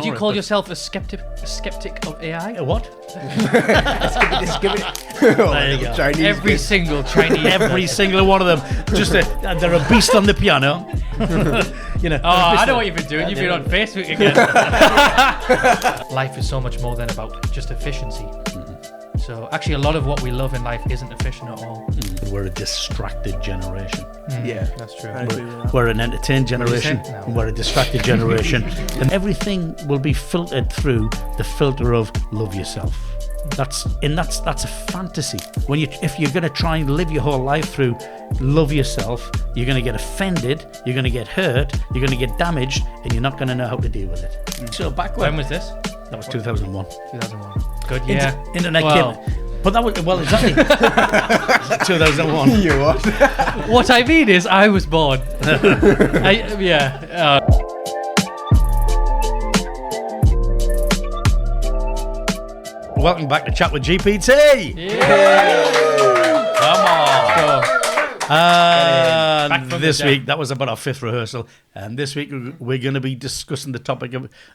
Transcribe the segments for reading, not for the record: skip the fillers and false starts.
Would you call yourself a skeptic of AI? A what? Just give it. There you go. Chinese Every kids. single Chinese. Every single one of them. They're a beast on the piano. I know what you've been doing. You've been on Facebook again. Life is so much more than about just efficiency. So actually, a lot of what we love in life isn't efficient at all. We're a distracted generation. Yeah, That's true. I agree with that. We're an entertained generation. What do you say? And we're a distracted generation. And everything will be filtered through the filter of love yourself. That's a fantasy. If you're going to try and live your whole life through love yourself, you're going to get offended, you're going to get hurt, you're going to get damaged, and you're not going to know how to deal with it. So backward. When was this? That was 2001. 2001. Good year. Internet Well, came. But that was, exactly. 2001. You what? What I mean is, I was born. Welcome back to Chat with GPT. Come on. Back from This the dead. week, that was about our fifth rehearsal. And this week, we're going to be discussing the topic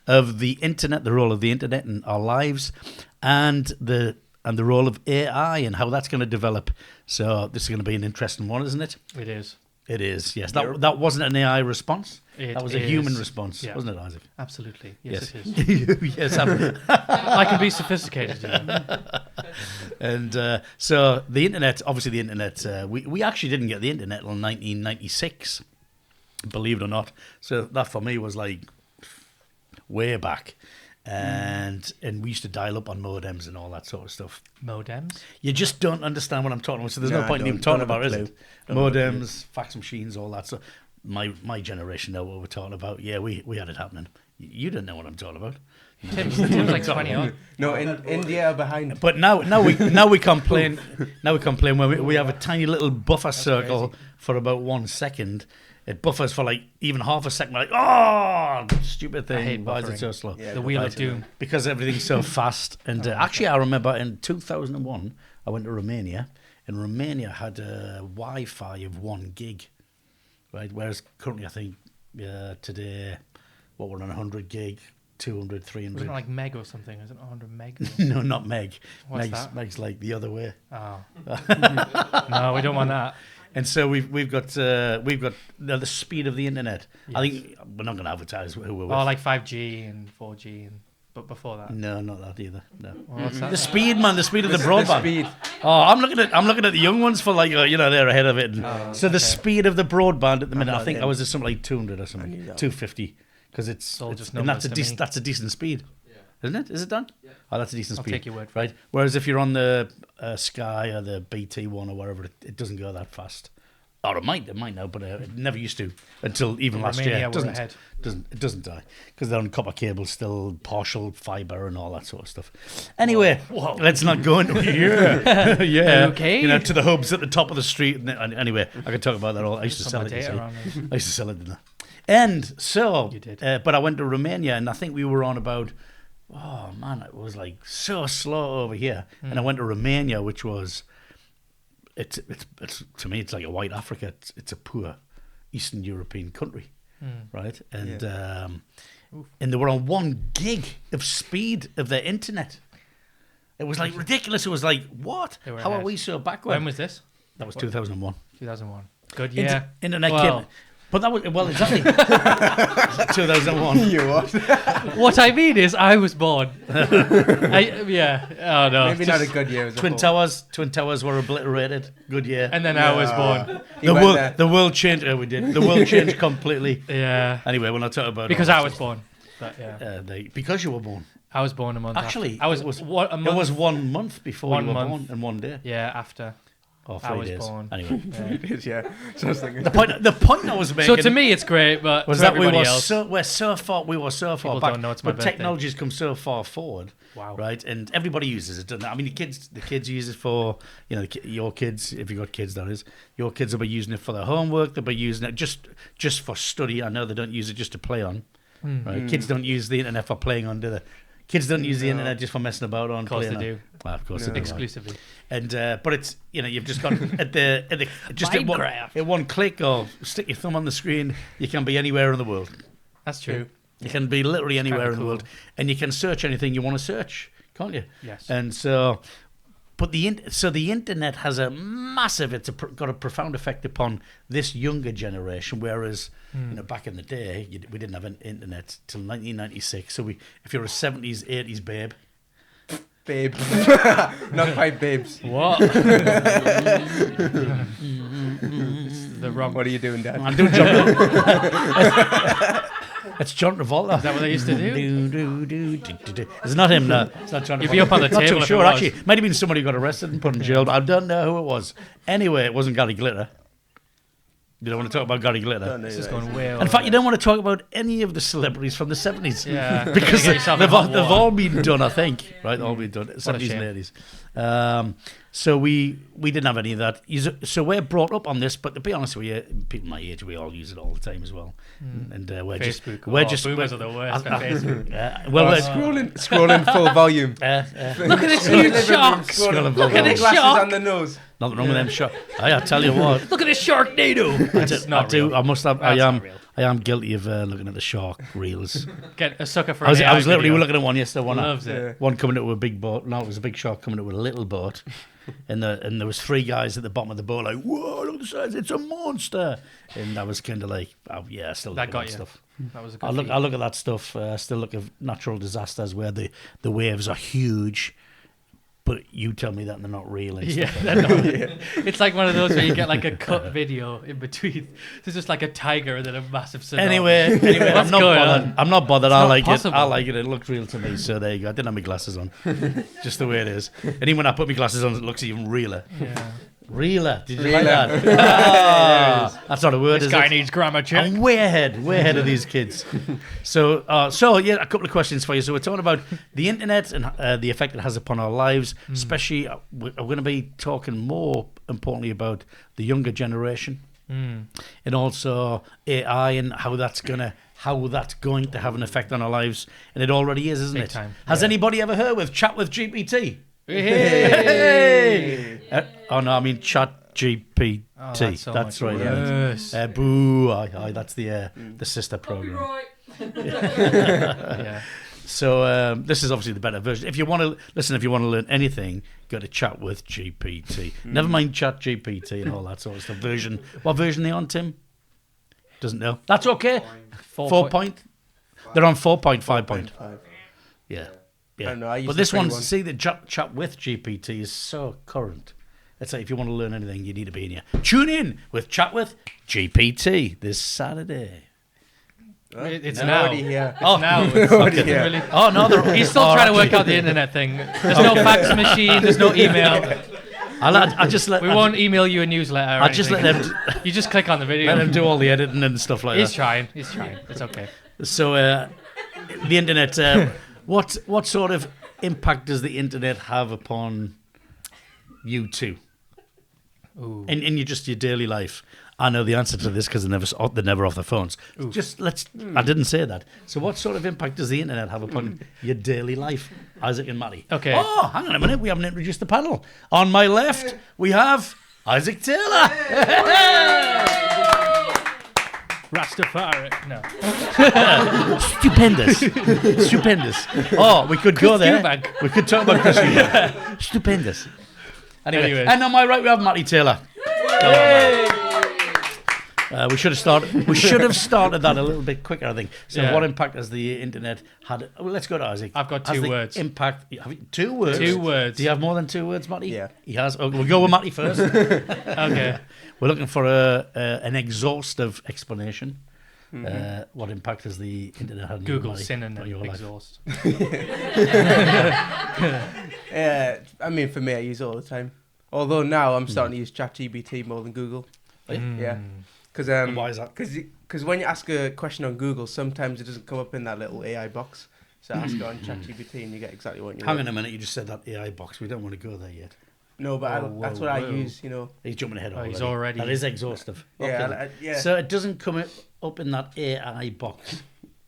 of the internet, the role of the internet in our lives, and the role of AI and how that's going to develop. So this is going to be an interesting one, isn't it? It is. It is, yes. That wasn't an AI response. It That was a is. human response, Yeah. wasn't it, Isaac? Absolutely. Yes, Yes. it is. Yes. I can be sophisticated. And so the internet, obviously the internet, we actually didn't get the internet until 1996, believe it or not. So that for me was like way back. And we used to dial up on modems and all that sort of stuff. Modems? You just don't understand what I'm talking about. So there's No, no point in I even don't talking have a about, is clue. it? Don't have a clue. Modems, fax machines, all that. So my generation know what we're talking about. Yeah, we had it happening. You didn't know what I'm talking about. Tim's like 20 odd. No, in India are behind. But now we complain. Now we complain when we have a tiny little buffer circle for about 1 second. It buffers for like even half a second. We're like, oh, stupid thing. I hate Why is it buffering. so slow? Yeah, The Wheel of Doom. Because everything's so fast. And actually, I remember in 2001, I went to Romania, and Romania had a Wi-Fi of 1 gig, right? Whereas currently, I think today, we're on 100 gig, 200, 300. Wasn't it like meg or something? Isn't it 100 meg? No, not meg. What's that? Meg's like the other way. Oh. No, we don't want that. And so we've got the speed of the internet. Yes. I think we're not going to advertise who we're with. Oh, like 5G and 4G, but before that. No, not that either. No. Well, what's that? The speed, man. The speed of the broadband. Speed. Oh, I'm looking at the young ones for like they're ahead of it. And so the speed of the broadband at the minute, I think I was at something like 200 or something, 250, because it's all just and that's numbers to me. that's a decent speed, isn't it? Is it done? Yeah. Oh, that's a decent I'll speed. take your word for right? Whereas if you're on the Sky or the BT one or wherever, it doesn't go that fast. Or it might now, but it never used to until even last year. Romania It were ahead. doesn't die because they're on copper cables still, partial fibre and all that sort of stuff. Anyway, let's not go into yeah. Okay. To the hubs at the top of the street. And anyway, I could talk about that all. I used to Put sell my it. You data see. around there. I used to sell it. Didn't I? And so, You did. but I went to Romania, and I think we were on about. Oh man, it was like so slow over here. And I went to Romania, which was. It's to me, it's like a white Africa. It's a poor Eastern European country, right? And and they were on 1 gig of speed of their internet. It was like ridiculous. It was like, what? They were How are ahead. we so backward? When was this? That was 2001. 2001. Good year. Internet Well, came. But that was exactly 2001. You what? What I mean is, I was born. Oh no. Maybe not a good year. As a Twin whole. Towers were obliterated. Good year. And then I was born. He went there. The world changed. We did. The world changed completely. Yeah. Anyway, we're not talking about Because all I that was stuff. born. But yeah. Because you were born. I was born a month Actually, after. I was it was- what, a month. It was 1 month before 1 you were month. born and 1 day. Yeah, after. Or I 3 was days. born. Anyway, It is, yeah. So I was thinking. the point I was making. So to me, it's great, but was to that we everybody were else, so far People back, don't know it's my but birthday. technology's come so far forward. Wow. Right, and everybody uses it, doesn't it? I mean, the kids use it for your kids, if you got kids, that is, your kids will be using it for their homework. They'll be using it just for study. I know they don't use it just to play on. Right, kids don't use the internet for playing on, do they? Kids don't use the internet just for messing about on. Of course playing they on. do. Well, of course they do. Exclusively. And but it's you've just got at the just Minecraft. at one click or stick your thumb on the screen, you can be anywhere in the world. That's true. You can be literally anywhere in the cool. world, and you can search anything you want to search, can't you? Yes. And so, but the internet has a massive. Got a profound effect upon this younger generation. Whereas, back in the day, we didn't have an internet till 1996. So if you're a 70s, 80s babe. Babe. Not quite babes. What? The wrong. What are you doing, Dad? I'm doing John. It's John Travolta. Is that what they used to do? It's not him, no. It's not John Travolta. You'd be up on the Not table too if sure, it was. actually. Might have been somebody who got arrested and put in jail, but I don't know who it was. Anyway, it wasn't Gary Glitter. You don't want to talk about Gary Glitter. Don't know This is that. going way over. In fact, you don't want to talk about any of the celebrities from the 70s. Yeah. Because Get yourself they've in hot water. all been done, I think. Right? All been done. 70s and shame. 80s. So we didn't have any of that. So we're brought up on this, but to be honest with you, people my age, we all use it all the time as well. And we're Facebook. boomers are the worst on Facebook. well, we're Scrolling full volume. Look at this huge shark. Scrolling full Look at this Glasses shark. on the nose. nothing wrong with them shot. I tell you what. Look at this Sharknado. I must have. That's not real. I am guilty of looking at the shark reels. Get a sucker for I was an AI literally video. looking at one yesterday. Loves it. One coming up with a big boat. No, it was a big shark coming up with a little boat. And there was three guys at the bottom of the boat like, whoa, look at the size, it's a monster. And I was kind of like, oh yeah, I still look That at got that you. stuff. That was a good I look feat. at that stuff. I still look at natural disasters where the waves are huge, but you tell me that they're not real and Yeah, stuff. they're not. It's like one of those where you get like a cut video in between. There's just like a tiger and then a massive tsunami. Anyway, I'm What's not going bothered. on? I'm not bothered. It's I not like possible. it. I like it. It looked real to me. So there you go. I didn't have my glasses on. Just the way it is. And even when I put my glasses on, it looks even realer. Yeah. Realer. Did you Realer. like that? Ah, that's not a word, This is guy it? needs grammar check. I'm way ahead of these kids. So yeah, a couple of questions for you. So we're talking about the internet and the effect it has upon our lives. Especially, we're going to be talking more importantly about the younger generation, and also AI and how that's going to have an effect on our lives. And it already is, isn't Big it? time. Has anybody ever heard with Chat with GPT? Hey! Oh no, I mean Chat GPT. Oh, that's much right. Yeah. worse. Boo! Aye, that's the sister program. Yeah. So this is obviously the better version. If you want to learn anything, go to Chat with GPT. Never mind Chat GPT and all that sort of stuff. What version are they on, Tim? Doesn't know. That's okay. 4 point. They're on 4.5 point. Yeah. I don't know, I use But the this free one, one. see, the Chat with GPT is so current. It's like if you want to learn anything, you need to be in here. Tune in with Chat with GPT this Saturday. It's I'm now. already here. It's now. It's Already it's here. really- Oh no, He's still trying to work out the internet thing. There's no fax machine. There's no email. I just let. We won't email you a newsletter. I just let anything. them. You just click on the video. Let them do all the editing and stuff like He's that. trying. He's trying. It's okay. So, the internet. What sort of impact does the internet have upon you two? Ooh. In your daily life? I know the answer to this because they're never off their phones. Just let's. I didn't say that. So, what sort of impact does the internet have upon your daily life, Isaac and Matty? Okay. Oh, hang on a minute. We haven't introduced the panel. On my left, we have Isaac Taylor. Rastafari. No. Stupendous. Oh, we could go there. Eubank. We could talk about Chris Eubank. Stupendous. Anyway, Anyways. and on my right we have Matty Taylor. We should have started that a little bit quicker, I think. So, Yeah. what impact has the internet had? Well, let's go to Isaac. I've got Has two the words. Impact. Have you, 2 words. 2 words. Do you have more than 2 words, Matty? Yeah. He has. Oh, we'll go with Matty first. Okay. We're looking for an exhaustive explanation. What impact has the internet had on Google Matty, sin and on your life? exhaust. I mean, for me, I use it all the time. Although now I'm starting to use ChatGPT more than Google. Yeah. Because Why is that? Because when you ask a question on Google, sometimes it doesn't come up in that little AI box. So ask it on ChatGPT and you get exactly what you Hang want. on a minute, you just said that AI box. We don't want to go there yet. No, but that's what I use, you know. He's jumping ahead already. He's already- That is exhaustive. Yeah, Okay. yeah. So it doesn't come up in that AI box.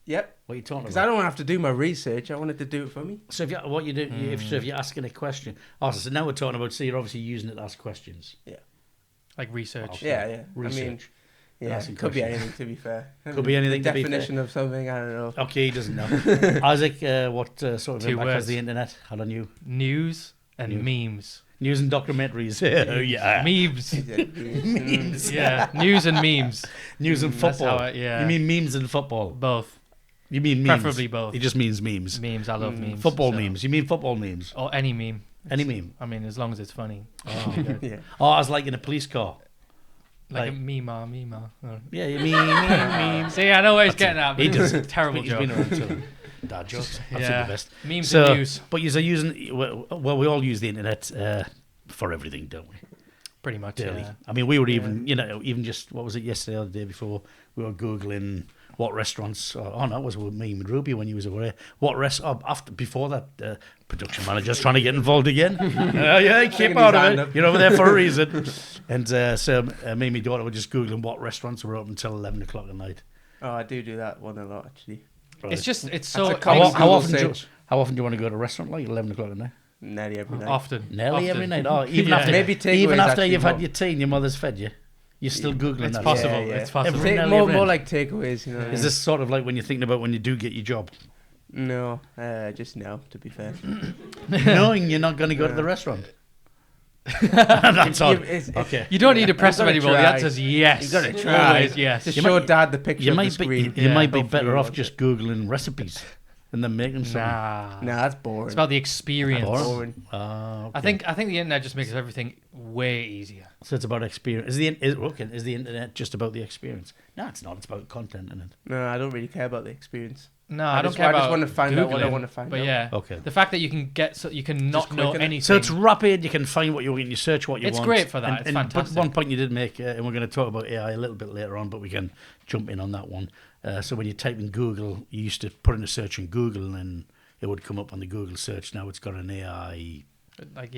Yep. What are you talking Because about? I don't want to have to do my research. I wanted to do it for me. So if you, what you do, if you're asking a question, so now we're talking about. So you're obviously using it to ask questions. Yeah. Like research. Okay. Yeah, yeah. Research. I mean, Yeah, Asking could be questions. anything, to be fair. Could be anything, The to be fair. definition of something, I don't know. Okay, he doesn't know. Isaac, what sort of 2 impact has words. the internet had on you? News and memes. News and documentaries. Oh, yeah. Memes. Memes. Yeah, news and memes. News and That's football. how yeah. You mean memes and football? both? You mean memes? Preferably both. He just means memes. Memes. I love memes. Football so- memes. You mean football memes? Or any meme. Any meme? I mean, as long as it's funny. Oh, Yeah. oh, I was like in a police car. Like a Like- meme. Yeah, you mean. See, I know what he's getting at. But He does. Terrible He's joke. been around too. Dad jokes. Absolutely Yeah. the best. Memes So, and news. but you're using. Well, we all use the internet for everything, don't we? Pretty much. Daily. Yeah. I mean, we were even, even just what was it yesterday or the day before? We were googling what restaurants. Oh no, it was with me and Ruby when you was away. What before that, production manager's trying to get involved again. Yeah, keep Sticking out his of hand it. up. You're over there for a reason. And so me and my daughter were just googling what restaurants were open until 11 o'clock at night. Oh, I do that one a lot, actually. It's just it's That's so a common How often Google do search. you want to go to a restaurant like 11 o'clock at night? Nearly every night. often. Nearly often. every night. Oh, even Yeah. after Maybe even takeaways after actually you've had more. your tea and your mother's fed you, you're still googling It's that. possible. Yeah, yeah. It's possible. Every- Take, nearly every more night. like takeaways, you know. Is this sort of like when you're thinking about when you do get your job, No, just no, to be fair. knowing you're not going to go to the Yeah. restaurant? That's odd. It's- Okay. You don't need to press them gotta anymore. The try. answer's yes. You gotta try. Always yes. Just You show might- Dad the picture You of the might be screen. you Yeah. might be Hopefully better he off wants just googling recipes and then making something. Nah. Nah, that's boring. It's about the experience. Boring. boring. Okay. I think the internet just makes everything way easier. so. It's about experience. Is the internet just about the experience? No, it's not. It's about content, isn't it? No, I don't really care about the experience. No, I I don't just- care I about. just wanna find out what I Googling, wanna find But out. yeah, Okay. the fact that you can get you can not know click on it. anything. So it's rapid. You can find what you want. You search what you It's want. great for that. It's But fantastic. one point you did make, and we're going to talk about AI a little bit later on, but we can jump in on that one. So when you type in Google, you used to put in a search in Google, and it would come up on the Google search. Now it's got an AI, like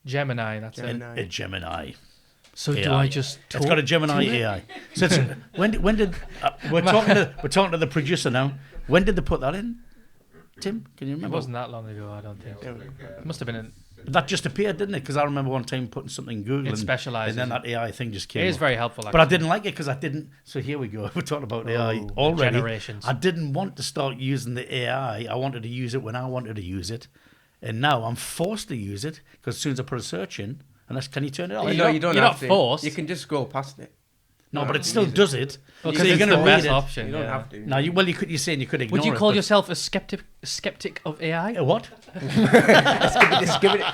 Gemini. That's it. Gemini. a Gemini. So do AI. I just talk? It's got a Gemini AI. So it's, when did we're talking to the producer now? When did they put that in? Tim, can you It remember? wasn't that long ago. I don't think. It must have been. That just appeared, didn't it? Because I remember one time putting something in Google It and specialises. then that AI thing just came It is up. very helpful. But I actually. didn't like it because I didn't. So here we go. We're talking about AI Oh, already. generations. I didn't want to start using the AI. I wanted to use it when I wanted to use it, and now I'm forced to use it because as soon as I put a search in, unless can you turn it off? You you're know, not- you don't you're have not to. forced. You can just scroll past it. No, but it still does it. Well, You because can it's you're the gonna best read it. option. You don't yeah. have to. Now, you're saying you could ignore Would you it, call but- yourself a skeptic of AI? A what? Just give it.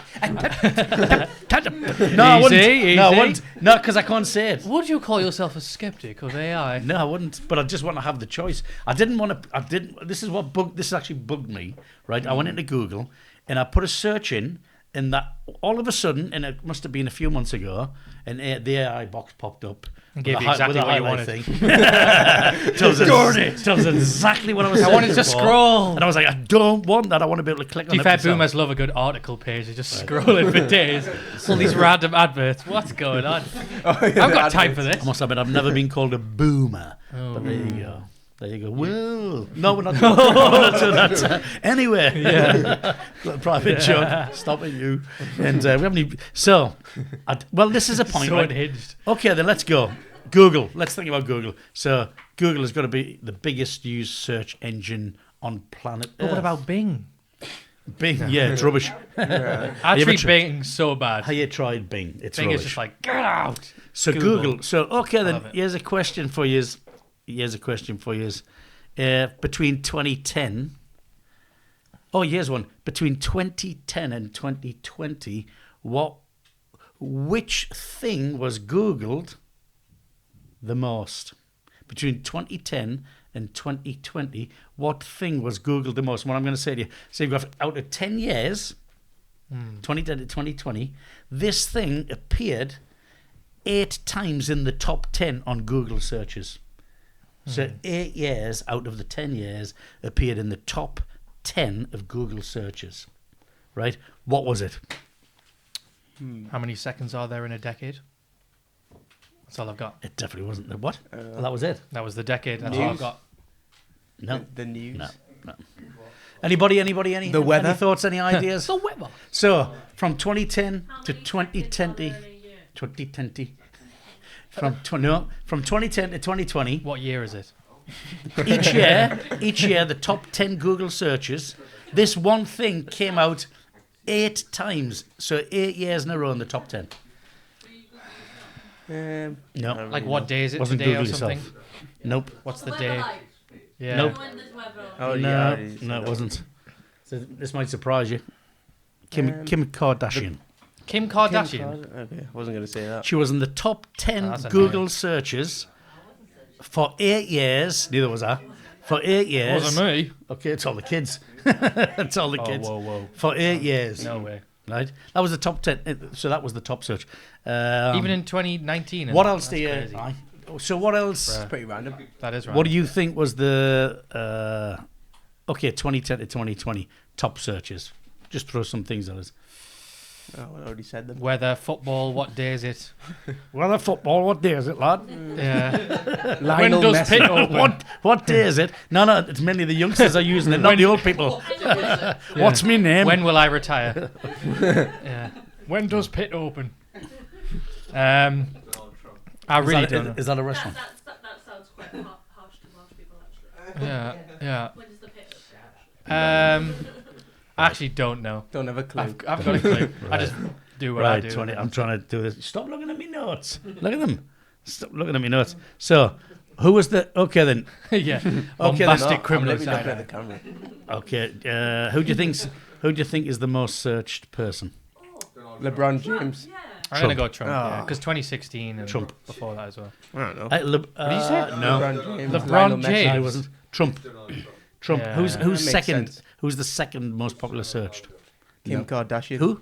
No, I wouldn't. Easy, No, I easy. wouldn't. No, because I can't say it. Would you call yourself a skeptic of AI? No, I wouldn't. But I just want to have the choice. I didn't want to. I didn't. This is what bugged. This actually bugged me. Right. I went into Google and I put a search in, and that all of a sudden, and it must have been a few months ago, and the AI box popped up. And gave with you a exactly with a what you highlight wanted. thing. Tells us exactly what I was. I wanted to searching for. scroll. and I was like, I don't want that. I want to be able to click To on be it. fair, myself. boomers love a good article page. They're just scrolling for days. All these random adverts. What's going on? I've got time for I this. must admit, I've never been called a boomer. Oh. But there you go. There you go. Well, no, we're not doing that. Anyway, Yeah. private joke. Stopping you. And we haven't even. So, well, this is a point. So Right? unhinged. Okay, then let's go. Google. Let's think about Google. So, Google is going to be the biggest used search engine on planet But Earth. what about Bing? Bing? Yeah, it's rubbish. I you ever treat tr- Bing so bad. Have you tried Bing? It's Bing rubbish. is just like, get out. So Google. Google. So okay, then Love it. here's a question for you. Between 2010. Oh, here's one. Between 2010 and 2020, which thing was Googled the most? Between 2010 and 2020, what thing was Googled the most? What I'm going to say to you. So you've got out of 10 years, 2010 to 2020, this thing appeared 8 times in the top 10 on Google searches. So 8 years out of the 10 years appeared in the top 10 of Google searches. Right? What was it? How many seconds are there in a decade? That's all I've got. It definitely wasn't the what? Well, that was it. That was the decade. That's all I've News. got. No. The news. No. Anybody? The weather? Any thoughts, any ideas? The weather. So, from 2010 to 2020, From 2010 to 2020, What year is it? each year, the top 10 Google searches, this one thing came out 8 times. So 8 years in a row in the top 10. No, Like what day is it wasn't today Google or something? yourself. Nope. What's the Weather day? light. Yeah. Nope. When there's weather. Oh, no, yeah. it is. no, it wasn't. So this might surprise you. Kim Kardashian. Kim Kardashian. Okay, I wasn't going to say that. She was in the top 10 Oh, that's Google annoying. searches for 8 years. Neither was I. For 8 years. Wasn't me. Okay, it's all the kids. It's all the Oh, kids. whoa. For 8 years. No way. Right? That was the top 10. So that was the top search. Even in 2019. What else do that's you... crazy. So what else... Bruh. Pretty random. That is right. What do you think was the... 2010 to 2020 top searches? Just throw some things at us. Oh, I already said them. Weather, football, what day is it? Well, the football, what day is it, lad? Yeah. When Lionel does Messi. Pit open? What day is it? No, it's mainly the youngsters are using it, not the old people. What's my name? When will I retire? Yeah. When does Pit open? I really don't know. Is that a restaurant? That sounds quite harsh to most people, actually. Yeah. When does the pit I actually don't know. Don't have a clue. I've got a clue. I just do what I Right, do. 20. I'm trying to do this. Stop looking at me notes. Look at them. Stop looking at me notes. So, who was the... Okay, then. Yeah. Okay, Bombastic I'm criminal looking at the side. camera. Okay, who do you think is the most searched person? LeBron James. Yeah. I'm going to go Trump, Ah. because 2016 and Trump. before that as well. I don't know. What did you say? No. LeBron James. LeBron Lionel Messi. James. No, it wasn't. Trump. Trump. Yeah. Who's That makes second? sense. Who's the second most popular searched? Kim Kardashian. Who?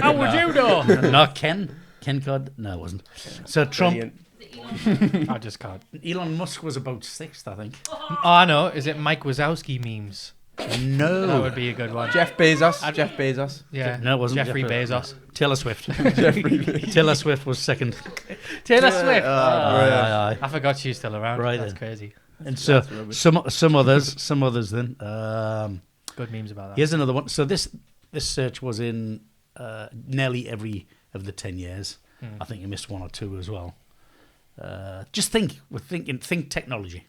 How would you know? No, Ken. Ken Card. No, it wasn't. So Trump. Brilliant. I just can't. Elon Musk was about 6th, I think. Oh, I know. Is it Mike Wazowski memes? No. That would be a good one. Jeff Bezos. Jeff Bezos. Yeah. No, it wasn't Jeffrey Bezos. Taylor Swift. Taylor Swift was second. Taylor Swift. Aye. I forgot she's still around. Right That's then. crazy. And so some others then. Good memes about that. Here's another one. So this search was in nearly every of the 10 years. I think you missed 1 or 2 as well. Just think technology.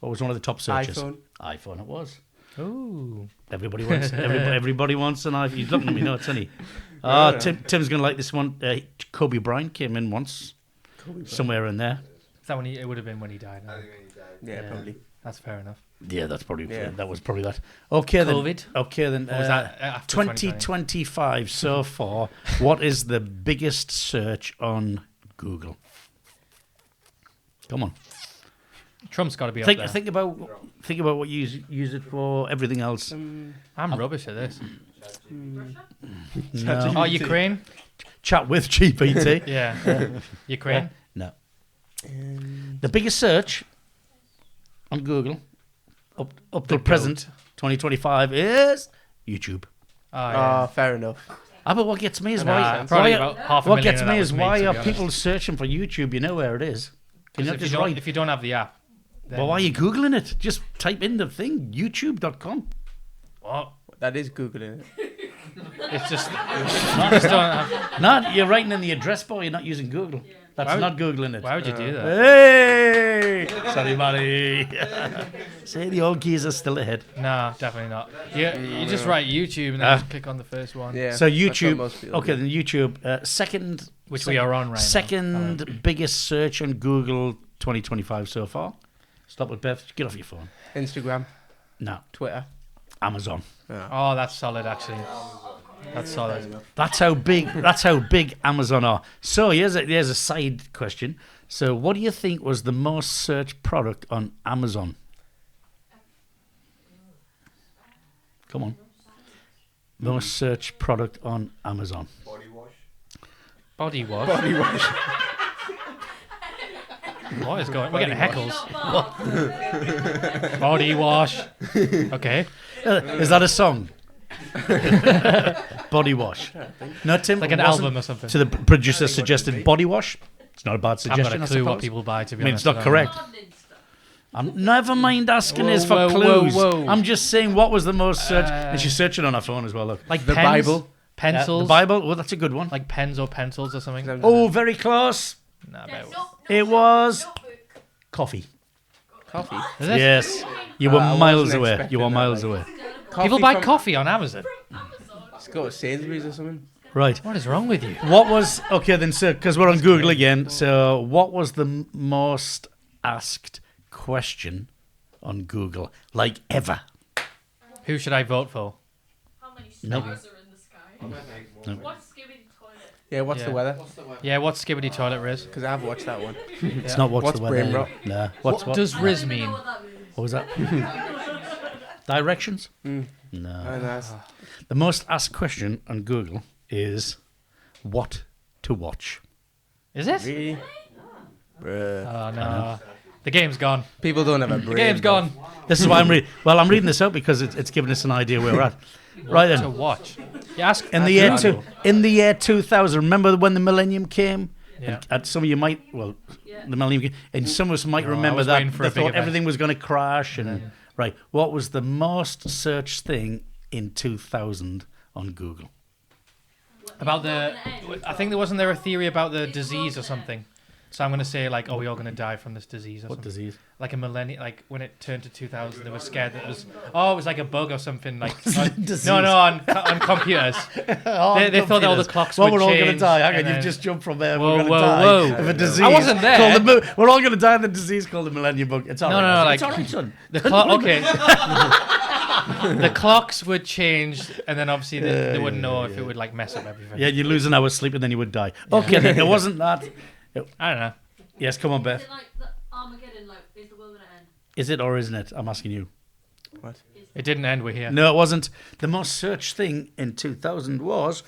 What was one of the top searches? iPhone it was. Ooh. Everybody wants everybody wants an iPhone. He's looking at me notes, isn't he? Tim's gonna like this one. Kobe Bryant came in once. Somewhere in there. Is that when it would have been when he died? Huh? Yeah, probably. That's fair enough. Yeah, that's probably Yeah. that was probably that. Okay then. COVID? Okay then. Or was that after 2025 so far. What is the biggest search on Google? Come on. Trump's got to be up there. Think about what you use it for. Everything else. I'm rubbish at this. No. Oh, Ukraine? Chat with GPT. Yeah. Ukraine? No. The biggest search on Google up till present 2025 is YouTube. Oh, yeah. Fair enough. But what gets me is Probably about half a what million gets of me that is was why to are be honest. people searching for YouTube? You know where it is. Can you not If just you, don't, write? if you don't have the app, then Well, why are you googling it? Just type in the thing youtube.com. what? That is Googling it. It's just, you just don't have, No, you're writing in the address bar. You're not using Google. That's Why would- not googling it. why would you do that? Hey, sorry, buddy. Say the old keys are still ahead. No, definitely not. You just write YouTube and then just click on the first one, Yeah. So that's what YouTube. most people Okay, do. then YouTube. Second, which we are on right now. second biggest search on Google 2025 so far. Stop with Beth. Get off your phone. Instagram, No, Twitter. Amazon. Oh, that's solid actually. That's solid. That's how big. That's how big Amazon are. So here's a side question. So what do you think was the most searched product on Amazon? Come on. Most searched product on Amazon. Body wash. Body wash. What is going? We're getting heckles. Body wash. Okay. Is that a song? Body wash. No, Tim. Like an wasn't- album or something. So the producer suggested body wash. It's not a bad I suggestion. haven't got a I clue what suppose. people buy, to be I mean, honest. it's not correct. Gardening stuff. I'm never mind asking Whoa, us for whoa, clues. whoa. I'm just saying what was the most searched. And she's searching on her phone as well. Look. Like The pens? Bible. Pencils. The Bible. Well, that's a good one. Like pens or pencils or something. Oh, very close. Nah, I bet it was. It was coffee. Coffee. Is it? Yes. You I were wasn't miles away. expecting You were that, miles like- away. People buy coffee on Amazon. Let's go to Sainsbury's or something. Right. What is wrong with you? What was okay then? So, because we're on Google again. So, what was the most asked question on Google, like ever? Who should I vote for? How many Nope. stars are in the sky? Nope. What's Skibbity Toilet? Yeah, what's the Yeah. weather? Yeah, what's Skibbity Toilet Riz? Because I've watched that one. It's not what's What's the weather. brain rot? Nah. What does Riz I don't even mean? know what that means. What was that? Directions? Oh, No. nice. The most asked question on Google is what to watch. Is it? Really? Bruh. Oh no. The game's gone. People don't have a brain. The game's gone. This is why I'm reading. Well, I'm reading this out because it's giving us an idea where we're at. Right To then. watch. You ask In the year 2000, remember when the millennium came? Yeah. And some of you might, well, the millennium came, and some of us might No, I remember was that waiting for they a big thought event. everything was going to crash. And right, what was the most searched thing in 2000 on Google? About the, I think there wasn't there a theory about the disease or something. So I'm gonna say like, oh, we're all gonna die from this disease or What something. disease? Like a millennium, like when it turned to 2000, they were scared that it was, oh, it was like a bug or something. Like Disease. no, on computers. They thought all the clocks well, would we're all going to change, die. Hang on, and you've then- just jumped from there. Whoa, we're going to whoa, die whoa. of a disease. I wasn't there. Called we're all going to die of the disease called the millennium bug. It's all No, right. no, it's like- all right, son. The clock, okay. The clocks would change, and then obviously they wouldn't know if it would like mess up everything. Yeah, you'd lose an hour's sleep and then you would die. Okay, then, it wasn't that. I don't know. Yes, come on, Is Beth. it like the Armageddon, like, is the world gonna end? Is it or isn't it? I'm asking you. What? It didn't end. We're here. No, it wasn't. The most searched thing in 2000 was.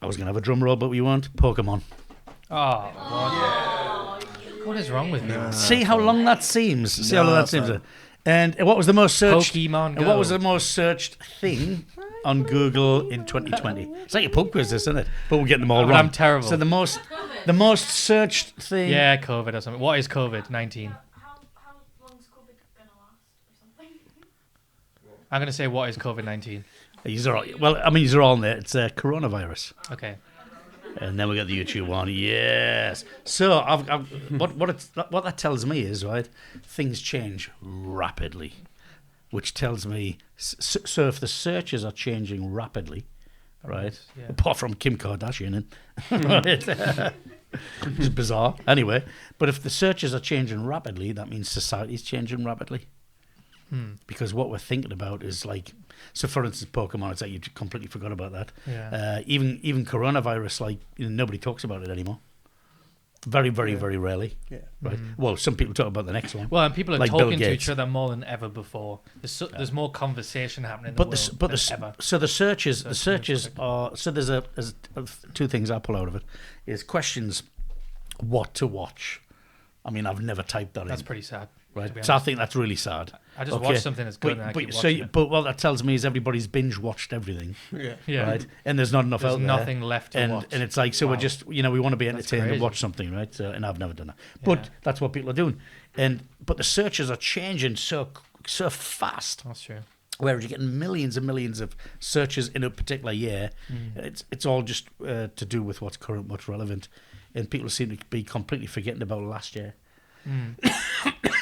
I was going to have a drum roll, but we won't. Pokemon. Oh, what is wrong with you? See how long that seems. See how long that seems. And what was the most searched? Pokemon And Go. what was the most searched thing on Google in 2020? It's like a pub quiz, isn't it? But we're getting them all But wrong. I'm terrible. So the most searched thing. Yeah, COVID or something. What is COVID-19? How long's COVID gonna last or something? I'm gonna say what is COVID-19. These are all, well, I mean, these are all in there. It's coronavirus. Okay. And then we got the YouTube one. Yes. So what that tells me is, right, things change rapidly, which tells me, so if the searches are changing rapidly, right, Yeah. apart from Kim Kardashian, right, which is bizarre. Anyway, but if the searches are changing rapidly, that means society's changing rapidly. Because what we're thinking about is like, so for instance, Pokemon, it's like you completely forgot about that. Yeah. Even coronavirus, like nobody talks about it anymore. Very, very, very rarely. Yeah. Right. Well, some people talk about the next one. Well, and people are Like Bill talking to Gates. each other more than ever before. There's more conversation happening in But the world than ever. so the searches So it's much quicker. are so there's two things I pull out of it is questions, what to watch. I mean, I've never typed that That's in. pretty sad. Right. to be So I honest. think that's really sad. I just watched something that's good and I keep watching it. But what that tells me is everybody's binge watched everything, Yeah. Yeah. right? And there's not enough There's out there. nothing left to and watch. and it's like, so we're Wow. just, we want to be That's entertained and crazy. watch something, right? So, and I've never done that, but that's what people are doing. But the searches are changing so fast. That's true. Whereas you're getting millions and millions of searches in a particular year, it's all just to do with what's current, what's relevant, and people seem to be completely forgetting about last year,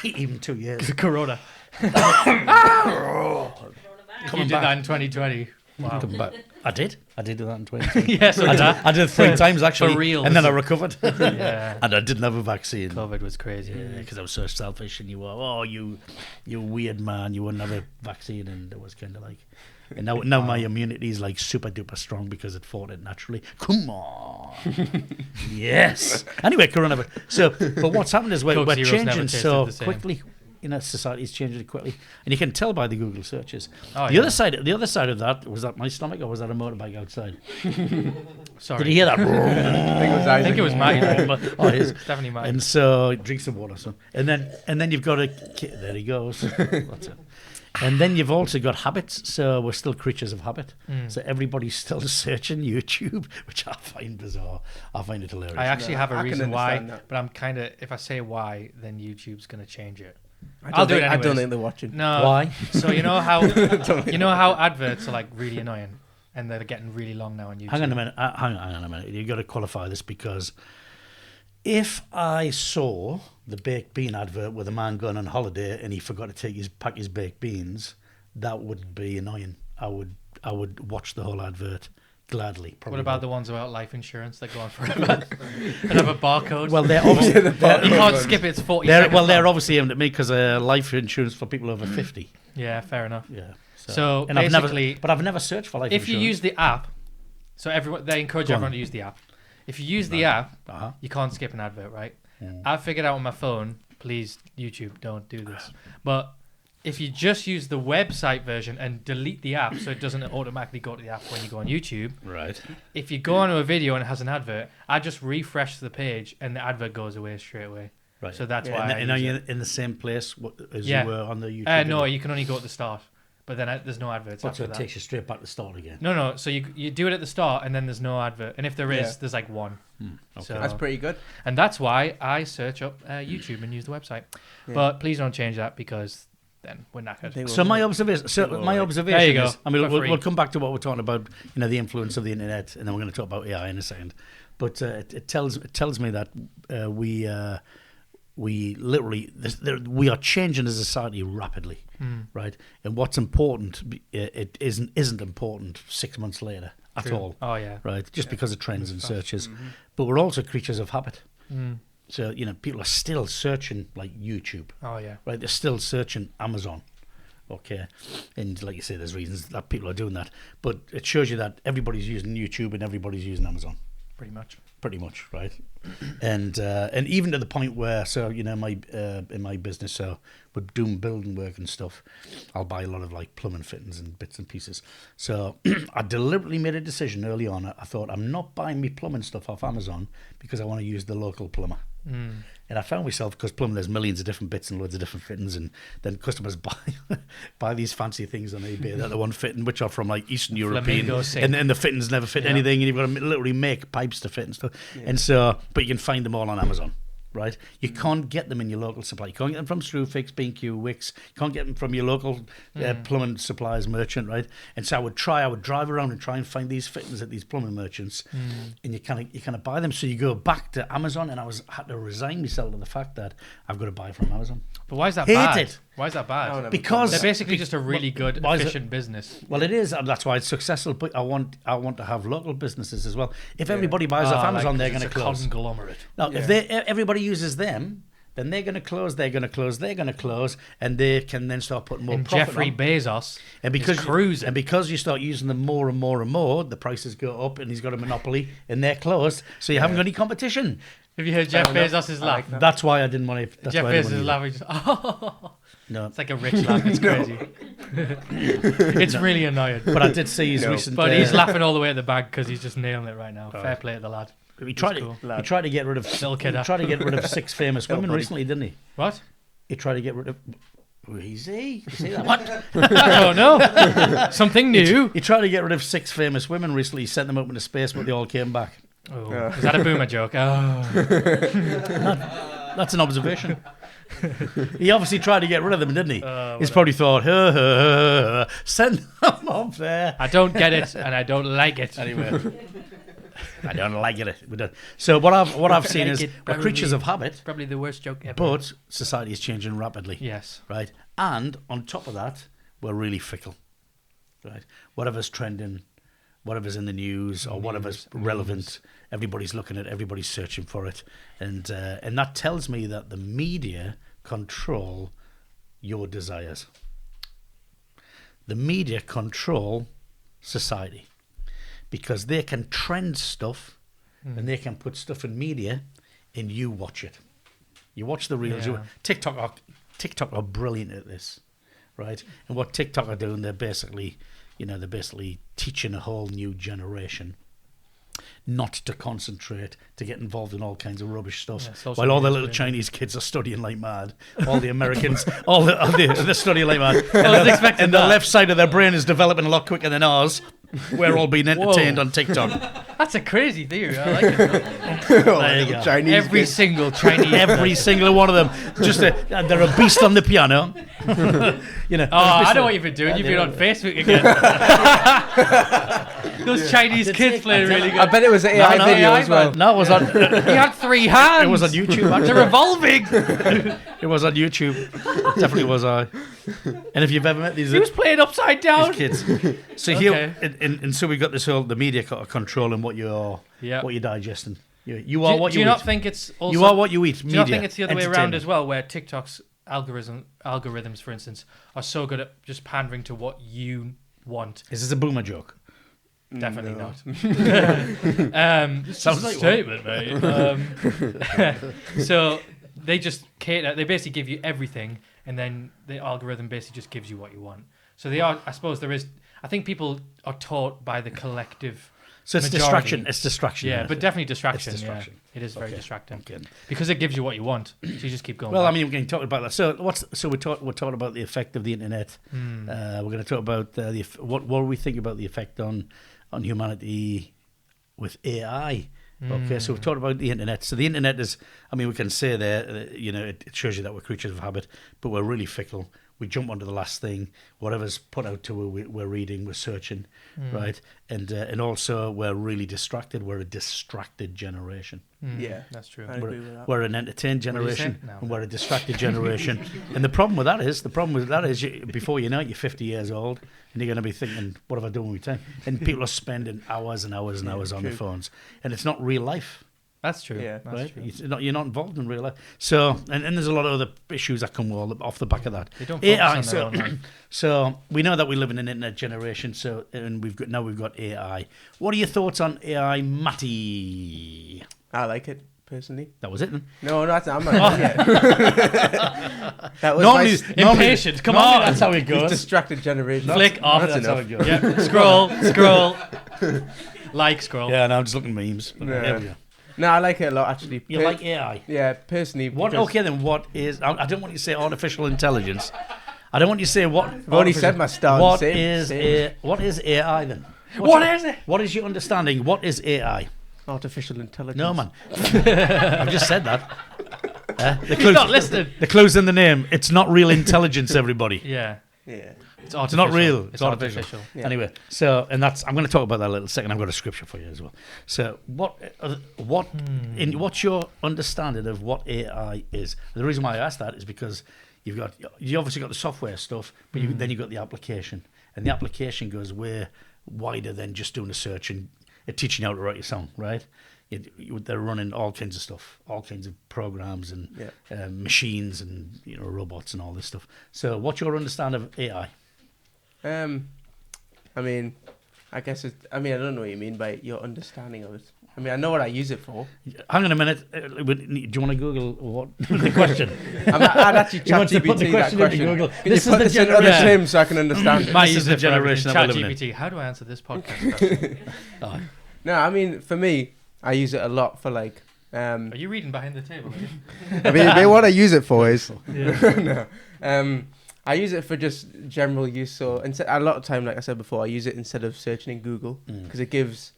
even 2 years. Corona. Coronavirus. You did that in 2020. Wow. Coming back. I did do that in 2020. Yes, I did it 3 times actually, For real. and then I recovered, Yeah. and I didn't have a vaccine. COVID was crazy. Because I was so selfish, and you were, you weird man, you wouldn't have a vaccine, and it was kind of like, and now my immunity is like super duper strong because it fought it naturally. Come on, yes. Anyway, coronavirus. So, but what's happened is we're Coke Zero's never changing tasted so the same. quickly. Society's changing quickly, and you can tell by the Google searches. Oh, the yeah. other side of that, was that my stomach or was that a motorbike outside? Sorry. Did you hear that? I think it was I Isaac. think it was mine. Oh, it is. It's definitely mine. And so drink some water, son. And then you've got there he goes. That's it. And then you've also got habits. So we're still creatures of habit. So everybody's still searching YouTube, which I find bizarre. I find it hilarious. I actually have a I can reason why, understand that. but I'm kind of, if I say why, then YouTube's going to change it. I don't anyways. think they're watching. No. Why? So you know how adverts are like really annoying, and they're getting really long now on YouTube. Hang on a minute. Hang on a minute. You've got to qualify this, because if I saw the baked bean advert with a man going on holiday and he forgot to pack his baked beans, that would be annoying. I would watch the whole advert gladly. What about the ones about life insurance that go on forever and have a barcode? Well, they're obviously you can't skip it. It's 40 seconds. Well, they're obviously aimed at me because life insurance for people over 50. Yeah, fair enough. Yeah. So and basically, I've never searched for life insurance. If you use the app, so they encourage everyone to use the app. If you use the app, you can't skip an advert, right? I've figured out on my phone. Please, YouTube, don't do this. But if you just use the website version and delete the app, so it doesn't automatically go to the app when you go on YouTube. Right. If you go onto a video and it has an advert, I just refresh the page and the advert goes away straight away. Right. So that's why. And are you in the same place as you were on the YouTube? No, video? you can only go at the start, but then there's no adverts after So it that. takes you straight back to the start again. No. So you do it at the start and then there's no advert, and if there is, there's like one. Okay. So, That's pretty good. And that's why I search up YouTube and use the website. Yeah. But please don't change that, because then we're knackered. So my observation There you go. is, I mean, we'll come back to what we're talking about, the influence of the internet, and then we're going to talk about AI in a second. But it tells me that we literally we are changing as a society rapidly, right? And what's important, it isn't important 6 months later at all. Oh yeah, right? Just because of trends and searches, but we're also creatures of habit. So people are still searching like YouTube. Oh yeah, right? They're still searching Amazon. Okay, and like you say, there's reasons that people are doing that, but it shows you that everybody's using YouTube and everybody's using Amazon. Pretty much, right? And even to the point where, so in my business, so we're doing building work and stuff, I'll buy a lot of like plumbing fittings and bits and pieces. So I deliberately made a decision early on. I thought, I'm not buying me plumbing stuff off Amazon because I want to use the local plumber. And I found myself, because plumbing, there's millions of different bits and loads of different fittings, and then customers buy these fancy things on eBay that they want fitting, which are from like Eastern European, and the fittings never fit anything, and you've got to literally make pipes to fit and stuff. And so, but you can find them all on Amazon, right? You can't get them in your local supply. You can't get them from Screwfix, B&Q, Wix. You can't get them from your local plumbing suppliers merchant, right? And so I would drive around and try and find these fittings at these plumbing merchants, and you kind of buy them. So you go back to Amazon, and I had to resign myself to the fact that I've got to buy from Amazon. But why is that Hate bad? it. Why is that bad? Because they're basically just a really good, efficient business. Well, it is, and that's why it's successful. But I want to have local businesses as well. If everybody buys off Amazon, they're going to close. It's a conglomerate. Now, if everybody uses them, then they're going to close. They're going to close. They're going to close, and they can then start putting more profit Jeffrey on. Bezos is cruising. And because you start using them more and more and more, the prices go up, and he's got a monopoly, and they're closed. So you haven't got any competition. Have you heard Jeff Bezos' laugh? That's why I didn't want to. Jeff Bezos' laugh. No, it's like a rich laugh. It's crazy. It's really annoying. But I did see his recent. But he's laughing all the way at the bag because he's just nailing it right now. Fair play to the lad. He tried to get rid of 6 famous women recently, didn't he? What? He tried to get rid of. Easy. You see that? What? I don't know. Something new. He tried to get rid of 6 famous women recently. He sent them up into space, but they all came back. Oh, is that a boomer joke? Oh. That's an observation. He obviously tried to get rid of them, didn't he? He's probably thought, send them up there. I don't get it, and I don't like it. Anyway, I don't like it. So what I've seen is we're creatures of habit. Probably the worst joke ever. But society is changing rapidly. Yes. Right. And on top of that, we're really fickle. Right. Whatever's trending, whatever's in the news, or whatever's relevant, everybody's looking at it, everybody's searching for it. And that tells me that the media control your desires. The media control society because they can trend stuff and they can put stuff in media and you watch it. You watch the reels. Yeah. TikTok are brilliant at this, right? And what TikTok are doing, they're basically teaching a whole new generation not to concentrate, to get involved in all kinds of rubbish stuff, while all the little Chinese kids are studying like mad. All the Americans, they're studying like mad. And the left side of their brain is developing a lot quicker than ours. We're all being entertained on TikTok. That's a crazy theory. I like it. There you go. Chinese Every kids. single Chinese. Every single one of them. They're a beast on the piano. You know. Oh, I know what you've been doing. You've been on Facebook again. Those Chinese kids playing really I good. bet it was an AI no, video AI, as well. No, it was on. He had 3 hands. It was on YouTube. Actually. They're revolving. It was on YouTube. It definitely was. And if you've ever met these He was playing upside down. kids, so Okay. here and so we got this whole the media controlling what you're digesting. You are what do you you eat. not think it's also? You are what you eat. Do you Media, not think it's the other way around entertainment. as well, where TikTok's algorithms, for instance, are so good at just pandering to what you want? Is this a boomer joke? Definitely No. not. Sounds like statement, mate. So they just cater. They basically give you everything, and then the algorithm basically just gives you what you want. So they are. I suppose there is. I think people are taught by the collective. So it's majority. distraction. It's distraction. Yeah, isn't but it? definitely distraction. It's distraction. Yeah. It is very Okay. distracting Okay. because it gives you what you want. So you just keep going. Well, I back. mean, we can talk about that. So we're talking about the effect of the internet. We're going to talk about what we think about the effect on humanity with AI. Okay, so we've talked about the internet. So the internet is, I mean, we can say there, it shows you that we're creatures of habit, but we're really fickle. We jump onto the last thing, whatever's put out to we're reading, we're searching, right? And also we're really distracted. We're a distracted generation. Yeah, that's true. I agree with that. We're an entertained What did you generation, say? No. and we're a distracted generation. And the problem with that is, before you know it, you're 50 years old, and you're going to be thinking, what have I done with my time? And people are spending hours and hours and hours on their phones, and it's not real life. That's true. Yeah. That's Right? true. You're not involved in real life. So, and there's a lot of other issues that come off the back of that. They don't focus AI. on their own life. So we know that we live in an internet generation. So, and we've got AI. What are your thoughts on AI, Matty? I like it personally. That was it. Then. No, I'm not done yet. That was Normally, Impatient. Come normally on. that's how it my goes. Oh, distracted generation. Flick off. That's That's how enough. it goes. Yeah. Scroll. Like scroll. Yeah, now I'm just looking at memes. But Yeah. there we go. No, I like it a lot actually. You like AI? Yeah, personally. What? because Okay, then what is? I don't want you to say artificial intelligence. I don't want you to say what. I've already said my start. What Same, is same. what is AI then? What is it? What is your understanding? What is AI? Artificial intelligence? No, man. I've just said that. The You're not listening. The clue's in the name. It's not real intelligence, everybody. Yeah. Yeah. It's It's artificial. not real. It's artificial. Yeah. Anyway, so and that's I'm going to talk about that a little second. I've got a scripture for you as well. So what's your understanding of what AI is? The reason why I asked that is because you obviously got the software stuff, but then you've got the application, and the application goes way wider than just doing a search and teaching you how to write your song, right? They're running all kinds of stuff, all kinds of programs and machines and robots and all this stuff. So, what's your understanding of AI? I mean, I guess I don't know what you mean by your understanding of it. I mean, I know what I use it for. Hang on a minute. Do you want to Google what the question? I'd actually He wants to put the ChatGPT that question into question. Google. Can This you is put the this in other generation. terms so I can understand it? Might This use is the it for everything. generation that we're living in. ChatGPT. How do I answer this podcast question? No, I mean, for me, I use it a lot for like. Are you reading behind the table? Are you? I mean, what I use it for is. Yeah. No. I use it for just general use. So a lot of time, like I said before, I use it instead of searching in Google because it gives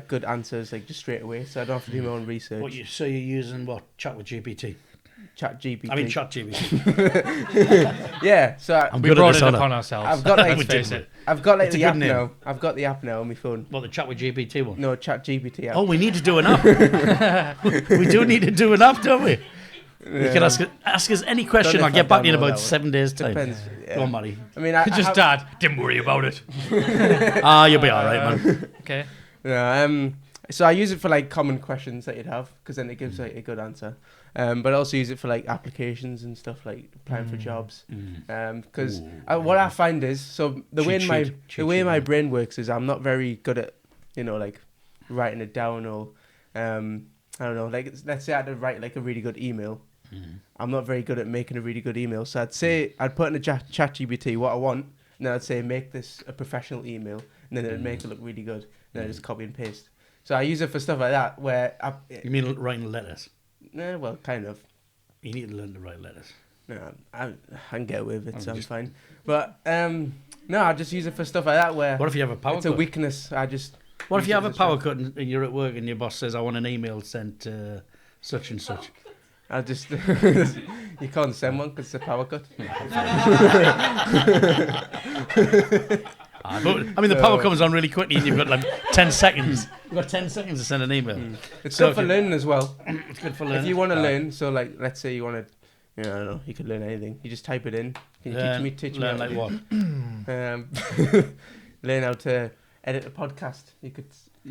good answers like just straight away. So I don't have to do my own research. So you're using what? Chat with GPT. ChatGPT. I mean, Chat GPT. Yeah. So I'm We good at brought this, it aren't I? upon ourselves. I've got like We did. I've got like It's a the good app name. now. I've got the app now on my phone. What, the Chat with GPT one? No, ChatGPT app. Oh, we need to do an app. We do need to do an app, don't we? You can ask us any question. Don't know I'll if get I back to you in download about that 7 days' time. Depends. Yeah. Go on, Matty. I mean, I Just have, Dad. Didn't worry about it. You'll be all right, man. Okay. Yeah, so I use it for like common questions that you'd have because then it gives like a good answer. But I also use it for like applications and stuff like applying for jobs. Because what I find is the way my brain works is I'm not very good at like writing it down or I don't know, like let's say I had to write like a really good email. I'm not very good at making a really good email, so I'd put in a ChatGPT what I want, and then I'd say make this a professional email, and then it'd make it look really good. And then I just copy and paste. So I use it for stuff like that where You mean writing letters? well, kind of. You need to learn to write letters. No, I can get away with it, so I'm fine. But No, I just use it for stuff like that where What if you have a power it's cut? a weakness. I just. What if use you it have a as power strength. cut and you're at work and your boss says, I want an email sent to such and such? I just. You can't send one because it's a power cut. But, I mean, the power comes on really quickly and you've got like 10 seconds. You've got 10 seconds to send an email. It's So good for if- learning as well. It's good for learning. If you want to Right. learn, so like, let's say you want to, I don't know, you could learn anything. You just type it in. Can you teach me? Teach learn me. like what? Learn how to edit a podcast. You